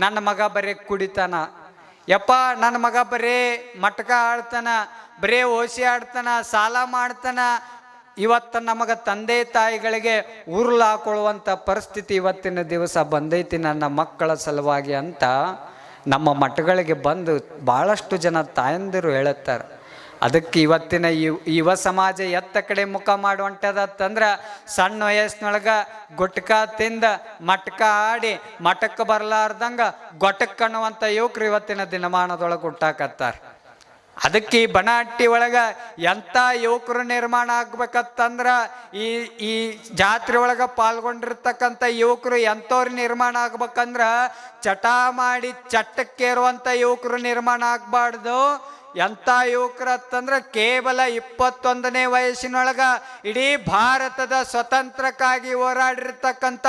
ನನ್ನ ಮಗ ಬರೇ ಕುಡಿತಾನ, ಯಪ್ಪ ನನ್ನ ಮಗ ಬರೇ ಮಟ್ಕ ಆಡ್ತಾನ, ಬರೇ ಓಸಿ ಆಡ್ತಾನ, ಸಾಲ ಮಾಡ್ತಾನ. ಇವತ್ತು ನಮಗೆ ತಂದೆ ತಾಯಿಗಳಿಗೆ ಉರುಳು ಹಾಕೊಳ್ಳುವಂಥ ಪರಿಸ್ಥಿತಿ ಇವತ್ತಿನ ದಿವಸ ಬಂದೈತಿ ನನ್ನ ಮಕ್ಕಳ ಸಲುವಾಗಿ ಅಂತ ನಮ್ಮ ಮಠಗಳಿಗೆ ಬಂದು ಭಾಳಷ್ಟು ಜನ ತಾಯಂದಿರು ಹೇಳುತ್ತಾರೆ. ಅದಕ್ಕೆ ಇವತ್ತಿನ ಯುವ ಸಮಾಜ ಎತ್ತ ಕಡೆ ಮುಖ ಮಾಡುವಂಥದಂದ್ರೆ, ಸಣ್ಣ ವಯಸ್ಸಿನೊಳಗೆ ಗುಟ್ಕ ತಿಂದ ಮಟ್ಕ ಆಡಿ ಮಠಕ್ಕೆ ಬರಲಾರ್ದಂಗೆ ಗೊಟಕ್ ಅನ್ನುವಂಥ ಯುವಕರು ಇವತ್ತಿನ ದಿನಮಾನದೊಳಗೆ ಹುಟ್ಟಾಕತ್ತಾರೆ. ಅದಕ್ಕೆ ಈ ಬನಹಟ್ಟಿ ಒಳಗೆ ಎಂಥ ಯುವಕರು ನಿರ್ಮಾಣ ಆಗ್ಬೇಕಂತಂದ್ರ, ಈ ಜಾತ್ರೆ ಒಳಗೆ ಪಾಲ್ಗೊಂಡಿರ್ತಕ್ಕಂಥ ಯುವಕರು ಎಂಥವ್ರು ನಿರ್ಮಾಣ ಆಗ್ಬೇಕಂದ್ರ, ಚಟ ಮಾಡಿ ಚಟ್ಟಕ್ಕೇರುವಂಥ ಯುವಕರು ನಿರ್ಮಾಣ ಆಗ್ಬಾರ್ದು. ಎಂಥ ಯುವಕರು ಅಂತಂದ್ರೆ ಕೇವಲ 21ನೇ ವಯಸ್ಸಿನೊಳಗ ಇಡೀ ಭಾರತದ ಸ್ವತಂತ್ರಕ್ಕಾಗಿ ಹೋರಾಡಿರ್ತಕ್ಕಂಥ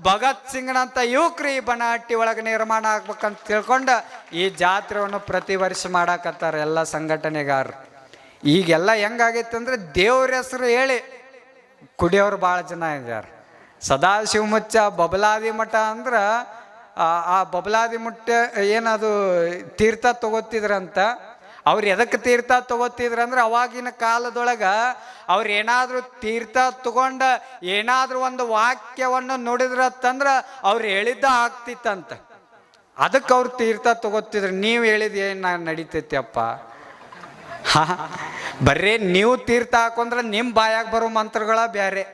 ಭಗತ್ ಸಿಂಗ್ನಂಥ ಯುವಕರು ಈ ಬನಹಟ್ಟಿ ಒಳಗೆ ನಿರ್ಮಾಣ ಆಗ್ಬೇಕಂತ ತಿಳ್ಕೊಂಡು ಈ ಜಾತ್ರೆಯನ್ನು ಪ್ರತಿ ವರ್ಷ ಮಾಡಾಕತ್ತಾರೆ ಎಲ್ಲ ಸಂಘಟನೆಗಾರರು. ಈಗೆಲ್ಲ ಹೆಂಗಾಗೈತೆ ಅಂದ್ರೆ, ದೇವ್ರ ಹೆಸರು ಹೇಳಿ ಕುಡಿಯೋರು ಭಾಳ ಜನ ಇದ್ದಾರೆ. ಸದಾಶಿವಮುಚ್ಚ ಬಬಲಾದಿ ಮಠ ಅಂದ್ರೆ ಆ ಬಬಲಾದಿ ಮಠ ಏನದು ತೀರ್ಥ ತಗೋತಿದ್ರಂತ. ಅವ್ರು ಎದಕ್ಕೆ ತೀರ್ಥ ತಗೋತಿದ್ರಂದ್ರೆ, ಅವಾಗಿನ ಕಾಲದೊಳಗೆ ಅವ್ರು ಏನಾದರೂ ತೀರ್ಥ ತಗೊಂಡ ಏನಾದರೂ ಒಂದು ವಾಕ್ಯವನ್ನು ನುಡಿದ್ರಂತಂದ್ರೆ ಅವ್ರು ಹೇಳಿದ್ದ ಆಗ್ತಿತ್ತಂತ. ಅದಕ್ಕೆ ಅವ್ರು ತೀರ್ಥ ತಗೋತಿದ್ರು. ನೀವು ಹೇಳಿದ ಏನು ನಡೀತೈತಿ ಅಪ್ಪ? ಬರ್ರೇ ನೀವು ತೀರ್ಥ ಹಾಕೊಂಡ್ರೆ ನಿಮ್ಮ ಬಾಯಾಗ ಬರೋ ಮಂತ್ರಗಳ ಬ್ಯಾರೆ,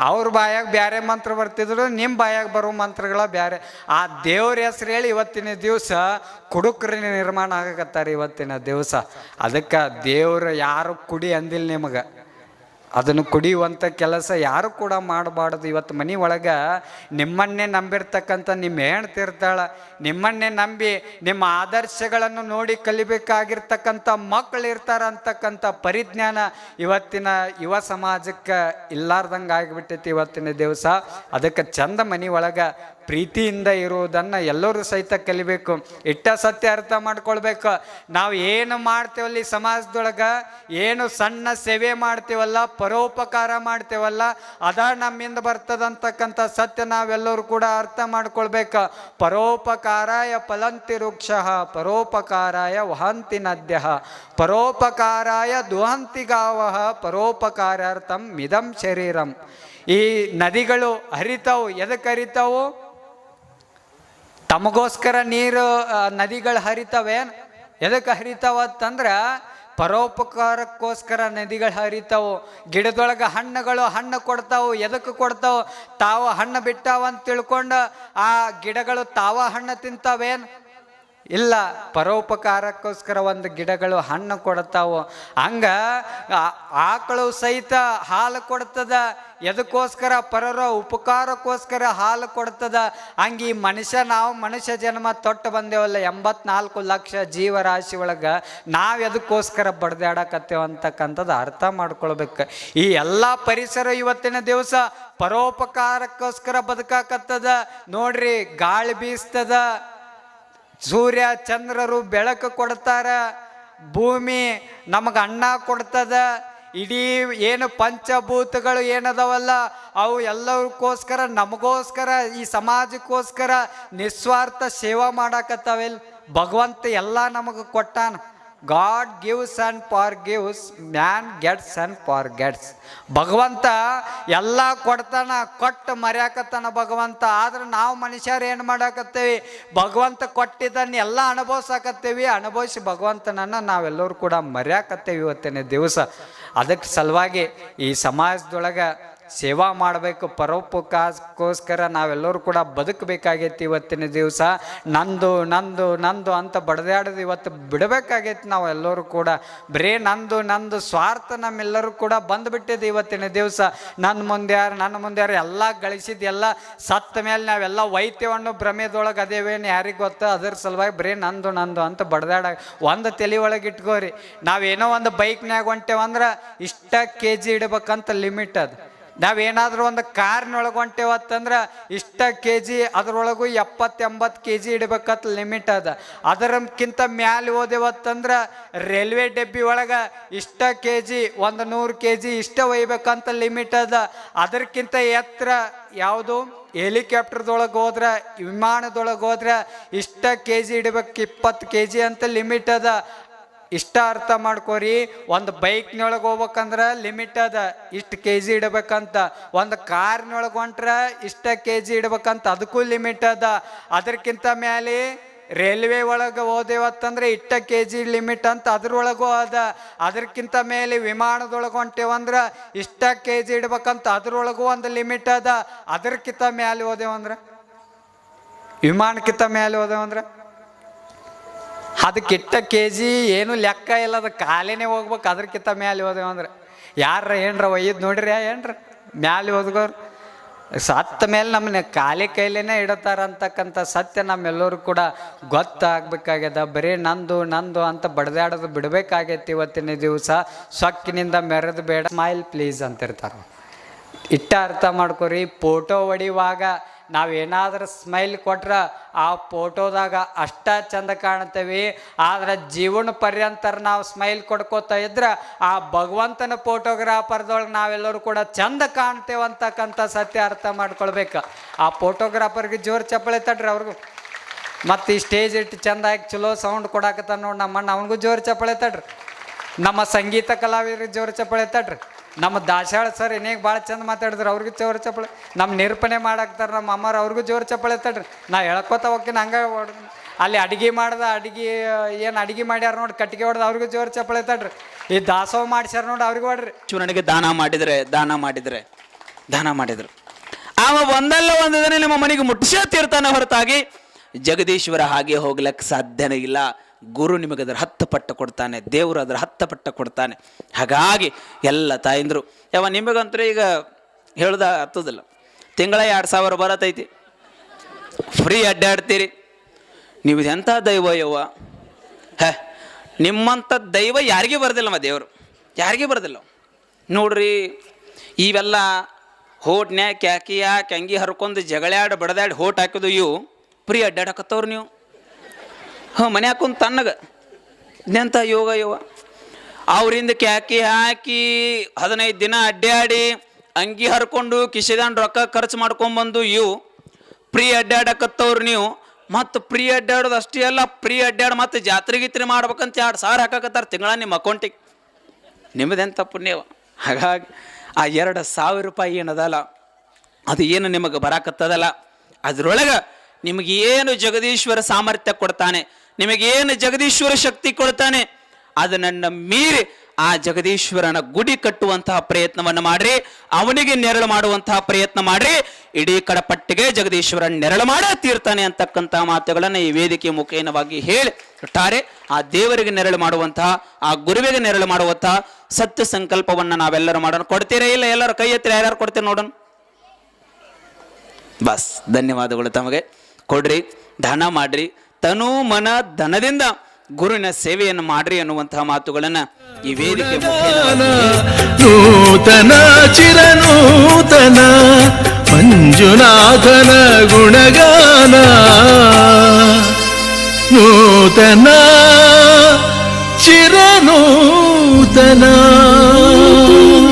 ಅವ್ರ ಬಾಯಾಗ ಬ್ಯಾರೆ ಮಂತ್ರ ಬರ್ತಿದ್ರು, ನಿಮ್ಮ ಬಾಯಾಗ ಬರೋ ಮಂತ್ರಗಳ ಬ್ಯಾರೆ. ಆ ದೇವ್ರ ಹೆಸರು ಹೇಳಿ ಇವತ್ತಿನ ದಿವಸ ಕುಡುಕರು ನಿರ್ಮಾಣ ಆಗಕತ್ತಾರೆ ಇವತ್ತಿನ ದಿವಸ. ಅದಕ್ಕೆ ದೇವ್ರು ಯಾರು ಕುಡಿ ಅಂದಿಲ್ಲ ನಿಮಗೆ. ಅದನ್ನು ಕುಡಿಯುವಂಥ ಕೆಲಸ ಯಾರು ಕೂಡ ಮಾಡಬಾರ್ದು. ಇವತ್ತು ಮನೆ ಒಳಗೆ ನಿಮ್ಮನ್ನೇ ನಂಬಿರ್ತಕ್ಕಂಥ ನಿಮ್ಮ ಹೆಣ್ತಿರ್ತಾಳೆ, ನಿಮ್ಮನ್ನೇ ನಂಬಿ ನಿಮ್ಮ ಆದರ್ಶಗಳನ್ನು ನೋಡಿ ಕಲಿಬೇಕಾಗಿರ್ತಕ್ಕಂಥ ಮಕ್ಕಳು ಇರ್ತಾರೆ ಅಂತಕ್ಕಂಥ ಪರಿಜ್ಞಾನ ಇವತ್ತಿನ ಯುವ ಸಮಾಜಕ್ಕೆ ಇಲ್ಲಾರ್ದಂಗೆ ಆಗಿಬಿಟ್ಟೈತಿ ಇವತ್ತಿನ ದಿವಸ. ಅದಕ್ಕೆ ಚಂದ ಮನೆ ಒಳಗೆ ಪ್ರೀತಿಯಿಂದ ಇರುವುದನ್ನು ಎಲ್ಲರೂ ಸಹಿತ ಕಲಿಬೇಕು. ಇಟ್ಟ ಸತ್ಯ ಅರ್ಥ ಮಾಡ್ಕೊಳ್ಬೇಕು. ನಾವು ಏನು ಮಾಡ್ತೇವಲ್ಲಿ ಸಮಾಜದೊಳಗೆ, ಏನು ಸಣ್ಣ ಸೇವೆ ಮಾಡ್ತೀವಲ್ಲ, ಪರೋಪಕಾರ ಮಾಡ್ತೇವಲ್ಲ, ಅದ ನಮ್ಮಿಂದ ಬರ್ತದಂತಕ್ಕಂಥ ಸತ್ಯ ನಾವೆಲ್ಲರೂ ಕೂಡ ಅರ್ಥ ಮಾಡ್ಕೊಳ್ಬೇಕು. ಪರೋಪಕಾರಾಯ ಫಲಂತಿ ವೃಕ್ಷಃ, ಪರೋಪಕಾರಾಯ ವಹಂತಿ ನದ್ಯಃ, ಪರೋಪಕಾರಾಯ ದುಹಂತಿ ಗಾವಃ, ಪರೋಪಕಾರಾರ್ಥಂ ಮಿದಂ ಶರೀರಂ. ಈ ನದಿಗಳು ಹರಿತಾವು. ಎದಕ್ಕೆ ಹರಿತಾವು? ತಮಗೋಸ್ಕರ ನೀರು ನದಿಗಳು ಹರಿತಾವೆ. ಎದಕ್ಕೆ ಹರಿತಾವ ಅಂತಂದ್ರೆ ಪರೋಪಕಾರಕ್ಕೋಸ್ಕರ ನದಿಗಳು ಹರಿತಾವು. ಗಿಡದೊಳಗೆ ಹಣ್ಣು ಕೊಡ್ತಾವು. ಎದಕ್ಕೆ ಕೊಡ್ತಾವು? ತಾವು ಹಣ್ಣು ಬಿಟ್ಟಾವಂತ ತಿಳ್ಕೊಂಡು ಆ ಗಿಡಗಳು ತಾವ ಹಣ್ಣು ತಿಂತಾವೇನು? ಇಲ್ಲ, ಪರೋಪಕಾರಕ್ಕೋಸ್ಕರ ಒಂದು ಗಿಡಗಳು ಹಣ್ಣು ಕೊಡ್ತಾವು. ಹಂಗ ಆಕಳು ಸಹಿತ ಹಾಲು ಕೊಡ್ತದ. ಎದಕ್ಕೋಸ್ಕರ? ಪರರ ಉಪಕಾರಕ್ಕೋಸ್ಕರ ಹಾಲು ಕೊಡ್ತದ. ಹಂಗೆ ಈ ನಾವು ಮನುಷ್ಯ ಜನ್ಮ ತೊಟ್ಟು ಬಂದೇವಲ್ಲ, 84 ಲಕ್ಷ ಜೀವರಾಶಿ ಒಳಗೆ ನಾವು ಎದಕ್ಕೋಸ್ಕರ ಬಡ್ದಾಡಕತ್ತೇವ ಅಂತಕ್ಕಂಥದ್ದು ಅರ್ಥ ಮಾಡ್ಕೊಳ್ಬೇಕು. ಈ ಎಲ್ಲ ಪರಿಸರ ಇವತ್ತಿನ ದಿವಸ ಪರೋಪಕಾರಕ್ಕೋಸ್ಕರ ಬದುಕಾಕತ್ತದ. ನೋಡ್ರಿ, ಗಾಳಿ ಬೀಸ್ತದ, ಸೂರ್ಯ ಚಂದ್ರರು ಬೆಳಕು ಕೊಡ್ತಾರ, ಭೂಮಿ ನಮಗೆ ಅನ್ನ ಕೊಡ್ತದ. ಇಡೀ ಏನು ಪಂಚಭೂತಗಳು ಏನದವಲ್ಲ ಅವು ಎಲ್ಲರಿಗೋಸ್ಕರ, ನಮಗೋಸ್ಕರ, ಈ ಸಮಾಜಕ್ಕೋಸ್ಕರ ನಿಸ್ವಾರ್ಥ ಸೇವಾ ಮಾಡಾಕತ್ತಾವೆಲ್ಲ. ಭಗವಂತ ಎಲ್ಲ ನಮಗೆ ಕೊಟ್ಟಾನ. God gives and for gives, man gets and for gets. ಭಗವಂತ ಎಲ್ಲ ಕೊಡ್ತಾನ, ಕೊಟ್ಟು ಮರ್ಯಾಕತ್ತಾನ ಭಗವಂತ. ಆದ್ರೆ ನಾವು ಮನುಷ್ಯರು ಏನು ಮಾಡಾಕತ್ತೇವಿ? ಭಗವಂತ ಕೊಟ್ಟಿದ್ದನ್ನು ಎಲ್ಲ ಅನುಭವಿಸಾಕತ್ತೇವಿ. ಅನುಭವಿಸಿ ಭಗವಂತನನ್ನು ನಾವೆಲ್ಲರೂ ಕೂಡ ಮರ್ಯಾಕತ್ತೇವಿ ಇವತ್ತಿನ ದಿವಸ. ಅದಕ್ಕೆ ಸಲುವಾಗಿ ಈ ಸಮಾಜದೊಳಗೆ ಸೇವಾ ಮಾಡಬೇಕು. ಪರೋಪಕಾರಕ್ಕೋಸ್ಕರ ನಾವೆಲ್ಲರೂ ಕೂಡ ಬದುಕಬೇಕಾಗೈತಿ ಇವತ್ತಿನ ದಿವಸ. ನಂದು ನಂದು ನಂದು ಅಂತ ಬಡ್ದಾಡೋದು ಇವತ್ತು ಬಿಡಬೇಕಾಗೈತಿ. ನಾವು ಎಲ್ಲರೂ ಕೂಡ ಬರೀ ನಂದು ಸ್ವಾರ್ಥ ನಮ್ಮೆಲ್ಲರೂ ಕೂಡ ಬಂದುಬಿಟ್ಟಿದೆ ಇವತ್ತಿನ ದಿವಸ. ನನ್ನ ಮುಂದೆ ಯಾರು ಎಲ್ಲ ಗಳಿಸಿದ ಎಲ್ಲ ಸತ್ತ ಮೇಲೆ ನಾವೆಲ್ಲ ಒಯ್ತೇವಣ್ಣು ಭ್ರಮೆದೊಳಗೆ ಅದೇವೇನು ಯಾರಿಗೆ ಗೊತ್ತ. ಅದ್ರ ಸಲುವಾಗಿ ಬರೀ ನಂದು ಅಂತ ಬಡ್ದಾಡ ಒಂದು ತಲೆ ಒಳಗೆ ಇಟ್ಕೋರಿ. ನಾವೇನೋ ಒಂದು ಬೈಕ್ನ್ಯಾಗ ಹೊಂಟೇವಂದ್ರೆ ಇಷ್ಟ KG ಇಡ್ಬೇಕಂತ ಲಿಮಿಟ್ ಅದು. ನಾವೇನಾದರೂ ಒಂದು ಕಾರ್ನೊಳಗೆ ಹೊಂಟೇವತ್ತಂದ್ರೆ ಇಷ್ಟ KG, ಅದರೊಳಗೂ 70-80 KG ಇಡ್ಬೇಕಂತ ಲಿಮಿಟ್ ಅದ. ಅದರಕ್ಕಿಂತ ಮ್ಯಾಲೆ ಹೋದೆವತ್ತಂದ್ರೆ ರೈಲ್ವೆ ಡಬ್ಬಿ ಒಳಗೆ ಇಷ್ಟ KG, 100 KG ಇಷ್ಟ ಒಯ್ಬೇಕಂತ ಲಿಮಿಟ್ ಅದ. ಅದಕ್ಕಿಂತ ಎತ್ತರ ಯಾವುದು? ಹೆಲಿಕಾಪ್ಟರ್ದೊಳಗೆ ಹೋದ್ರೆ, ವಿಮಾನದೊಳಗೆ ಹೋದ್ರೆ ಇಷ್ಟ KG ಇಡ್ಬೇಕು, 20 KG ಅಂತ ಲಿಮಿಟ್ ಅದ. ಇಷ್ಟ ಅರ್ಥ ಮಾಡ್ಕೋರಿ. ಒಂದು ಬೈಕ್ನೊಳಗೆ ಹೋಗ್ಬೇಕಂದ್ರೆ ಲಿಮಿಟ್ ಅದ, ಇಷ್ಟು KG ಇಡಬೇಕಂತ. ಒಂದು ಕಾರ್ನೊಳಗೆ ಹೊಂಟ್ರೆ ಇಷ್ಟ KG ಇಡ್ಬೇಕಂತ, ಅದಕ್ಕೂ ಲಿಮಿಟ್ ಅದ. ಅದಕ್ಕಿಂತ ಮೇಲೆ ರೈಲ್ವೆ ಒಳಗೆ ಹೋದೇವತ್ತಂದ್ರೆ ಇಷ್ಟ KG ಲಿಮಿಟ್ ಅಂತ ಅದ್ರೊಳಗೂ ಅದ. ಅದಕ್ಕಿಂತ ಮೇಲೆ ವಿಮಾನದೊಳಗೆ ಹೊಂಟೇವಂದ್ರೆ ಇಷ್ಟ KG ಇಡ್ಬೇಕಂತ, ಅದ್ರೊಳಗೂ ಒಂದು ಲಿಮಿಟ್ ಅದ. ಅದಕ್ಕಿಂತ ಮೇಲೆ ಹೋದೇವಂದ್ರೆ, ವಿಮಾನಕ್ಕಿಂತ ಮೇಲೆ ಹೋದೇವಂದ್ರೆ ಅದಕ್ಕಿಟ್ಟ KG ಏನು ಲೆಕ್ಕ ಇಲ್ಲ, ಅದು ಕಾಲೇನೆ ಹೋಗ್ಬೇಕು. ಅದಕ್ಕಿಂತ ಮ್ಯಾಲೆ ಹೋದೇವಂದ್ರೆ ಏನ್ರ ಒಯ್ಯದ್ ನೋಡ್ರಿ, ಏನ್ರ ಮ್ಯಾಲೆ ಹೋದ್ಗೋರು ಸತ್ತ ಮೇಲೆ ನಮ್ಮನ್ನ ಕೈಲೇನೆ ಇಡತಾರ ಅಂತಕ್ಕಂಥ ಸತ್ಯ ನಮ್ಮೆಲ್ಲರೂ ಕೂಡ ಗೊತ್ತಾಗಬೇಕಾಗ್ಯದ. ಬರೀ ನಂದು ಅಂತ ಬಡ್ದಾಡೋದು ಬಿಡಬೇಕಾಗೈತಿ ಇವತ್ತಿನ ದಿವಸ. ಸೊಕ್ಕಿನಿಂದ ಮೆರೆದು ಬೇಡ, ಸ್ಮೈಲ್ ಪ್ಲೀಸ್ ಅಂತಿರ್ತಾರೆ. ಇಟ್ಟ ಅರ್ಥ ಮಾಡ್ಕೊರಿ. ಫೋಟೋ ಹೊಡಿಯುವಾಗ ನಾವೇನಾದ್ರೂ ಸ್ಮೈಲ್ ಕೊಟ್ರೆ ಆ ಫೋಟೋದಾಗ ಅಷ್ಟ ಚಂದ ಕಾಣ್ತೇವೆ. ಆದ್ರೆ ಜೀವನ ಪರ್ಯಂತರ ನಾವು ಸ್ಮೈಲ್ ಕೊಡ್ಕೋತಾ ಇದ್ರೆ ಆ ಭಗವಂತನ ಫೋಟೋಗ್ರಾಫರ್ದೊಳಗೆ ನಾವೆಲ್ಲರೂ ಕೂಡ ಚಂದ ಕಾಣ್ತೇವೆ ಅಂತಕ್ಕಂಥ ಸತ್ಯ ಅರ್ಥ ಮಾಡ್ಕೊಳ್ಬೇಕು. ಆ ಫೋಟೋಗ್ರಾಫರ್ಗೆ ಜೋರು ಚಪ್ಪಳೆ ತಡ್ರಿ ಅವ್ರಿಗೂ. ಮತ್ತು ಈ ಸ್ಟೇಜ್ ಇಟ್ಟು ಚಂದ ಆಗಿ ಚಲೋ ಸೌಂಡ್ ಕೊಡಾಕತ್ತ ನೋಡಿ ನಮ್ಮ ಅಣ್ಣ, ಅವನಿಗೂ ಜೋರು ಚಪ್ಪಳೆ ತಡ್ರಿ. ನಮ್ಮ ಸಂಗೀತ ಕಲಾವಿದರಿಗೆ ಜೋರು ಚಪ್ಪಳೆ ತಡ್ರಿ. ನಮ್ಮ ದಾಸಾಳ ಸರ್ ಏನೇಗೆ ಭಾಳ ಚಂದ ಮಾತಾಡಿದ್ರು, ಅವ್ರಿಗೂ ಜೋರು ಚಪ್ಪಳೆ. ನಮ್ಮ ನಿರೂಪಣೆ ಮಾಡಾಕ್ತಾರೆ ನಮ್ಮ ಅಮ್ಮರು, ಅವ್ರಿಗೂ ಜೋರು ಚಪ್ಪಳೆ ತಡ್ರಿ. ನಾ ಹೇಳ್ಕೊತ ಹೋಗ್ತೀನಿ ಹಂಗೆ. ಅಲ್ಲಿ ಅಡಿಗೆ ಏನು ಅಡಿಗೆ ಮಾಡ್ಯಾರ ನೋಡಿ, ಕಟ್ಟಿಗೆ ಹೊಡೆದು ಅವ್ರಿಗೂ ಜೋರು ಚಪ್ಪಳೆ ತಡ್ರಿ. ಈ ದಾಸೋಹ ಮಾಡ್ಸ್ಯಾರ ನೋಡಿ, ಅವ್ರಿಗೂ ಹೊಡ್ರಿ. ನನಗೆ ದಾನ ಮಾಡಿದ್ರೆ ಅವ ಒಂದಲ್ಲ ಒಂದು ದಿನ ನಿಮ್ಮ ಮನೆಗೆ ಮುಟ್ಟಿಸೇ ತೀರ್ತಾನೆ ಹೊರತಾಗಿ ಜಗದೀಶ್ವರ ಹಾಗೆ ಹೋಗ್ಲಕ್ಕೆ ಸಾಧ್ಯನೇ ಇಲ್ಲ. ಗುರು ನಿಮಗೆ ಅದರ 10 ಪಟ್ಟು ಕೊಡ್ತಾನೆ, ದೇವರು ಅದರ 10 ಪಟ್ಟು ಕೊಡ್ತಾನೆ. ಹಾಗಾಗಿ ಎಲ್ಲ ತಾಯಂದರು ನಿಮಗಂತೂ ಈಗ ಹೇಳ್ದ ಹತ್ತದಿಲ್ಲ, ತಿಂಗಳ 2000 ಬರತೈತಿ, ಫ್ರೀ ಅಡ್ಡಾಡ್ತೀರಿ. ನೀವು ಎಂಥ ದೈವ ಯವ್ವ, ನಿಮ್ಮಂಥ ದೈವ ಯಾರಿಗೂ ಬರ್ದಿಲ್ಲಮ್ಮ, ದೇವರು ಯಾರಿಗೂ ಬರ್ದಿಲ್ಲ ನೋಡ್ರಿ. ಇವೆಲ್ಲ ಹೋಟ್ನ್ಯಾಗ ಕ್ಯಾಕಿ ಯಾಕೆ ಅಂಗಿ ಹರ್ಕೊಂಡು ಜಗಳಾಡಿ ಬಡದಾಡಿ ಹೋಟ್ ಹಾಕಿದು ಇವು ಫ್ರೀ ಅಡ್ಡಾಡಕತ್ತವ್ರು ನೀವು. ಮನೆ ಹಾಕೊಂಡು ತಣ್ಣಗೆ ಇದೆಂಥ ಯೋಗ ಯವ್ವ. ಅವರಿಂದ ಕ್ಯಾಕಿ ಹಾಕಿ 15 ದಿನ ಅಡ್ಡಾಡಿ ಅಂಗಿ ಹರ್ಕೊಂಡು ಕಿಶೆದಾನ್ ರೊಕ್ಕ ಖರ್ಚು ಮಾಡ್ಕೊಂಬಂದು ಇವು ಫ್ರೀ ಅಡ್ಡಾಡಕತ್ತವ್ರು ನೀವು. ಮತ್ತು ಫ್ರೀ ಅಡ್ಡಾಡೋದು ಅಷ್ಟೇ ಅಲ್ಲ, ಫ್ರೀ ಅಡ್ಡಾಡಿ ಮತ್ತು ಜಾತ್ರೆ ಗೀತ್ರೆ ಮಾಡ್ಬೇಕಂತ 2,000 ಹಾಕಕತ್ತಾರೆ ತಿಂಗಳ ನಿಮ್ಮ ಅಕೌಂಟಿಗೆ. ನಿಮ್ಮದೆಂಥ ಪುಣ್ಯವ. ಹಾಗಾಗಿ ಆ 2,000 ರೂಪಾಯಿ ಏನದಲ್ಲ, ಅದು ಏನು ನಿಮಗೆ ಬರಾಕತ್ತದಲ್ಲ, ಅದರೊಳಗೆ ನಿಮಗೇನು ಜಗದೀಶ್ವರ ಸಾಮರ್ಥ್ಯ ಕೊಡ್ತಾನೆ, ನಿಮಗೇನು ಜಗದೀಶ್ವರ ಶಕ್ತಿ ಕೊಡ್ತಾನೆ, ಅದನ್ನು ಮೀರಿ ಆ ಜಗದೀಶ್ವರನ ಗುಡಿ ಕಟ್ಟುವಂತಹ ಪ್ರಯತ್ನವನ್ನು ಮಾಡ್ರಿ, ಅವನಿಗೆ ನೆರಳು ಮಾಡುವಂತಹ ಪ್ರಯತ್ನ ಮಾಡ್ರಿ. ಇಡೀ ಕಡಪಟ್ಟಿಗೆ ಜಗದೀಶ್ವರ ನೆರಳು ಮಾಡೇ ತೀರ್ತಾನೆ ಅಂತಕ್ಕಂತಹ ಮಾತುಗಳನ್ನು ಈ ವೇದಿಕೆ ಮುಖೇನವಾಗಿ ಹೇಳಿ ಒಟ್ಟಾರೆ ಆ ದೇವರಿಗೆ ನೆರಳು ಮಾಡುವಂತಹ, ಆ ಗುರುವಿಗೆ ನೆರಳು ಮಾಡುವಂತಹ ಸತ್ಯ ಸಂಕಲ್ಪವನ್ನು ನಾವೆಲ್ಲರೂ ಮಾಡೋಣ. ಕೊಡ್ತೀರಾ ಇಲ್ಲ? ಎಲ್ಲರೂ ಕೈ ಎತ್ತಿ, ಯಾರ್ಯಾರು ಕೊಡ್ತೀರಿ ನೋಡೋಣ. ಬಸ್, ಧನ್ಯವಾದಗಳು ತಮಗೆ. ಕೊಡ್ರಿ, ದಾನ ಮಾಡ್ರಿ, ತನು ಮನ ಧನದಿಂದ ಗುರುವಿನ ಸೇವೆಯನ್ನು ಮಾಡ್ರಿ ಅನ್ನುವಂತಹ ಮಾತುಗಳನ್ನ ಈ ವೇದಿಕೆ ನೂತನ ಚಿರನೂತನ ಮಂಜುನಾಥನ ಗುಣಗಾನ, ನೂತನ ಚಿರನೂತನ.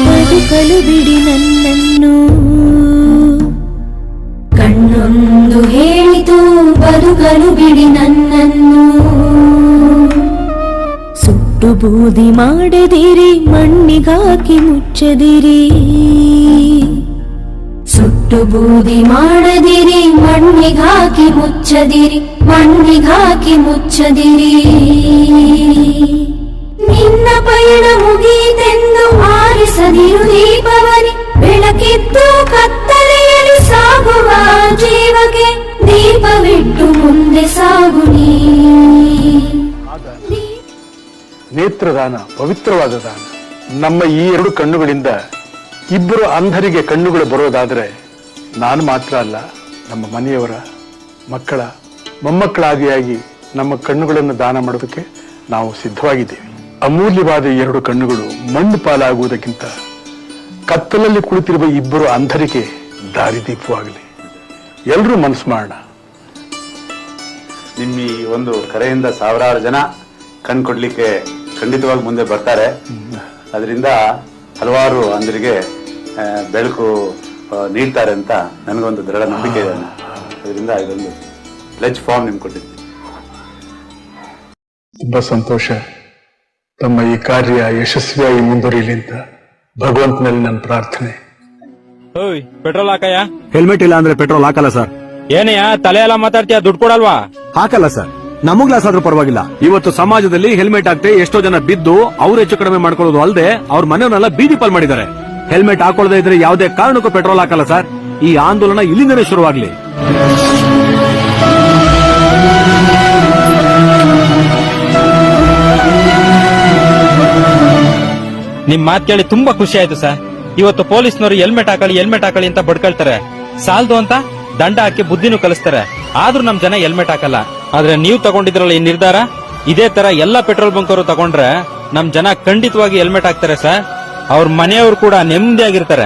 ಬದುಕಲು ಬಿಡಿ ನನ್ನನ್ನು, ಕಣ್ಣೊಂದು ಹೇಳಿತು ಬದುಕಲು ಬಿಡಿ ನನ್ನನ್ನು. ಸುಟ್ಟು ಬೂದಿ ಮಾಡದಿರಿ, ಮಣ್ಣಿಗಾಕಿ ಮುಚ್ಚದಿರಿ. ಸುಟ್ಟು ಬೂದಿ ಮಾಡದಿರಿ, ಮಣ್ಣಿಗಾಕಿ ಮುಚ್ಚದಿರಿ, ಮಣ್ಣಿಗಾಕಿ ಮುಚ್ಚದಿರಿ. ನಿನ್ನ ಪಯಣ ಮುಗೀತೆಂದು ಆರಿಸದಿರು ದೀಪವನಿ, ಬೆಳಕಿದ್ದು ಕತ್ತಲೆಯಲ್ಲಿ ಸಾಗುವ ಜೀವಕ್ಕೆ ದೀಪವಿಟ್ಟು ಮುಂದೆ ಸಾಗು ನೀ. ನೇತ್ರದಾನ ಪವಿತ್ರವಾದ ದಾನ. ನಮ್ಮ ಈ 2 ಕಣ್ಣುಗಳಿಂದ ಇಬ್ಬರು ಅಂಧರಿಗೆ ಕಣ್ಣುಗಳು ಬರೋದಾದ್ರೆ ನಾನು ಮಾತ್ರ ಅಲ್ಲ, ನಮ್ಮ ಮನೆಯವರ ಮಕ್ಕಳ ಮೊಮ್ಮಕ್ಕಳಾದಿಯಾಗಿ ನಮ್ಮ ಕಣ್ಣುಗಳನ್ನು ದಾನ ಮಾಡೋದಕ್ಕೆ ನಾವು ಸಿದ್ಧವಾಗಿದ್ದೇವೆ. ಅಮೂಲ್ಯವಾದ 2 ಕಣ್ಣುಗಳು ಮಣ್ಣು ಪಾಲಾಗುವುದಕ್ಕಿಂತ ಕತ್ತಲಲ್ಲಿ ಕುಳಿತಿರುವ ಇಬ್ಬರು ಅಂಧರಿಗೆ ದಾರಿದೀಪವಾಗಲಿ. ಎಲ್ಲರೂ ಮನಸ್ಸು ಮಾಡೋಣ. ನಿಮ್ಮ ಈ ಒಂದು ಕರೆಯಿಂದ ಸಾವಿರಾರು ಜನ ಕಣ್ ಕೊಡ್ಲಿಕ್ಕೆ ಖಂಡಿತವಾಗಿ ಮುಂದೆ ಬರ್ತಾರೆ. ಅದರಿಂದ ಹಲವಾರು ಅಂಧರಿಗೆ ಬೆಳಕು ನೀಡ್ತಾರೆ ಅಂತ ನನಗೊಂದು ದೃಢ ನಂಬಿಕೆ ಇದೆ. ಅದರಿಂದ ಇದೊಂದು ಪ್ಲೆಜ್ ಫಾರ್ಮ್ ನಿಮ್ಗೆ ಕೊಟ್ಟಿದ್ದೀನಿ. ತುಂಬಾ ಸಂತೋಷ. ತಮ್ಮ ಈ ಕಾರ್ಯ ಯಶಸ್ವಿಯಾಗಿ ಮುಂದುವರಿಯಲಿ ಅಂತ ಭಗವಂತನಲ್ಲಿ ನನ್ನ ಪ್ರಾರ್ಥನೆ. ಪೆಟ್ರೋಲ್ ಹಾಕಯ್ಯ. ಹೆಲ್ಮೆಟ್ ಇಲ್ಲ ಅಂದ್ರೆ ಪೆಟ್ರೋಲ್ ಹಾಕಲ್ಲ ಸರ್. ಏನಯ್ಯ ತಲೆ ಎಲ್ಲ ಮಾತಾಡ್ತೀಯ, ದುಡ್ಡು ಕೊಡಲ್ವಾ? ಹಾಕಲ್ಲ ಸರ್, ನಮಗ್ ಲಾಸ್ ಆದ್ರೂ ಪರವಾಗಿಲ್ಲ. ಇವತ್ತು ಸಮಾಜದಲ್ಲಿ ಹೆಲ್ಮೆಟ್ ಹಾಕ್ತೆ ಎಷ್ಟೋ ಜನ ಬಿದ್ದು ಅವ್ರು ಹೆಚ್ಚು ಕಡಿಮೆ ಮಾಡ್ಕೊಳ್ಳೋದು ಅಲ್ಲದೆ ಅವ್ರ ಮನೆಯವನ್ನೆಲ್ಲ ಬೀದಿ ಪಾಲ್ ಮಾಡಿದ್ದಾರೆ. ಹೆಲ್ಮೆಟ್ ಹಾಕೊಳ್ಳದೆ ಇದ್ರೆ ಯಾವುದೇ ಕಾರಣಕ್ಕೂ ಪೆಟ್ರೋಲ್ ಹಾಕಲ್ಲ ಸರ್. ಈ ಆಂದೋಲನ ಇಲ್ಲಿಂದನೇ ಶುರುವಾಗ್ಲಿ. ನಿಮ್ ಮಾತ್ ಕೇಳಿ ತುಂಬಾ ಖುಷಿ ಆಯ್ತು ಸರ್. ಇವತ್ತು ಪೊಲೀಸ್ನವರು ಹೆಲ್ಮೆಟ್ ಹಾಕಳಿ ಅಂತ ಬಡ್ಕೊಳ್ತಾರೆ. ಸಾಲ್ದು ಅಂತ ದಂಡ ಹಾಕಿ ಬುದ್ಧಿನೂ ಕಲಿಸ್ತಾರೆ. ಆದ್ರೂ ನಮ್ ಜನ ಹೆಲ್ಮೆಟ್ ಹಾಕಲ್ಲ. ಆದ್ರೆ ನೀವು ತಗೊಂಡಿದ್ರಲ್ಲ ಈ ನಿರ್ಧಾರ, ಇದೇ ತರ ಎಲ್ಲಾ ಪೆಟ್ರೋಲ್ ಬಂಕ್ ಅವರು ತಗೊಂಡ್ರೆ ನಮ್ ಜನ ಖಂಡಿತವಾಗಿ ಹೆಲ್ಮೆಟ್ ಹಾಕ್ತಾರೆ ಸರ್. ಅವ್ರ ಮನೆಯವರು ಕೂಡ ನೆಮ್ಮದಿಯಾಗಿರ್ತಾರೆ.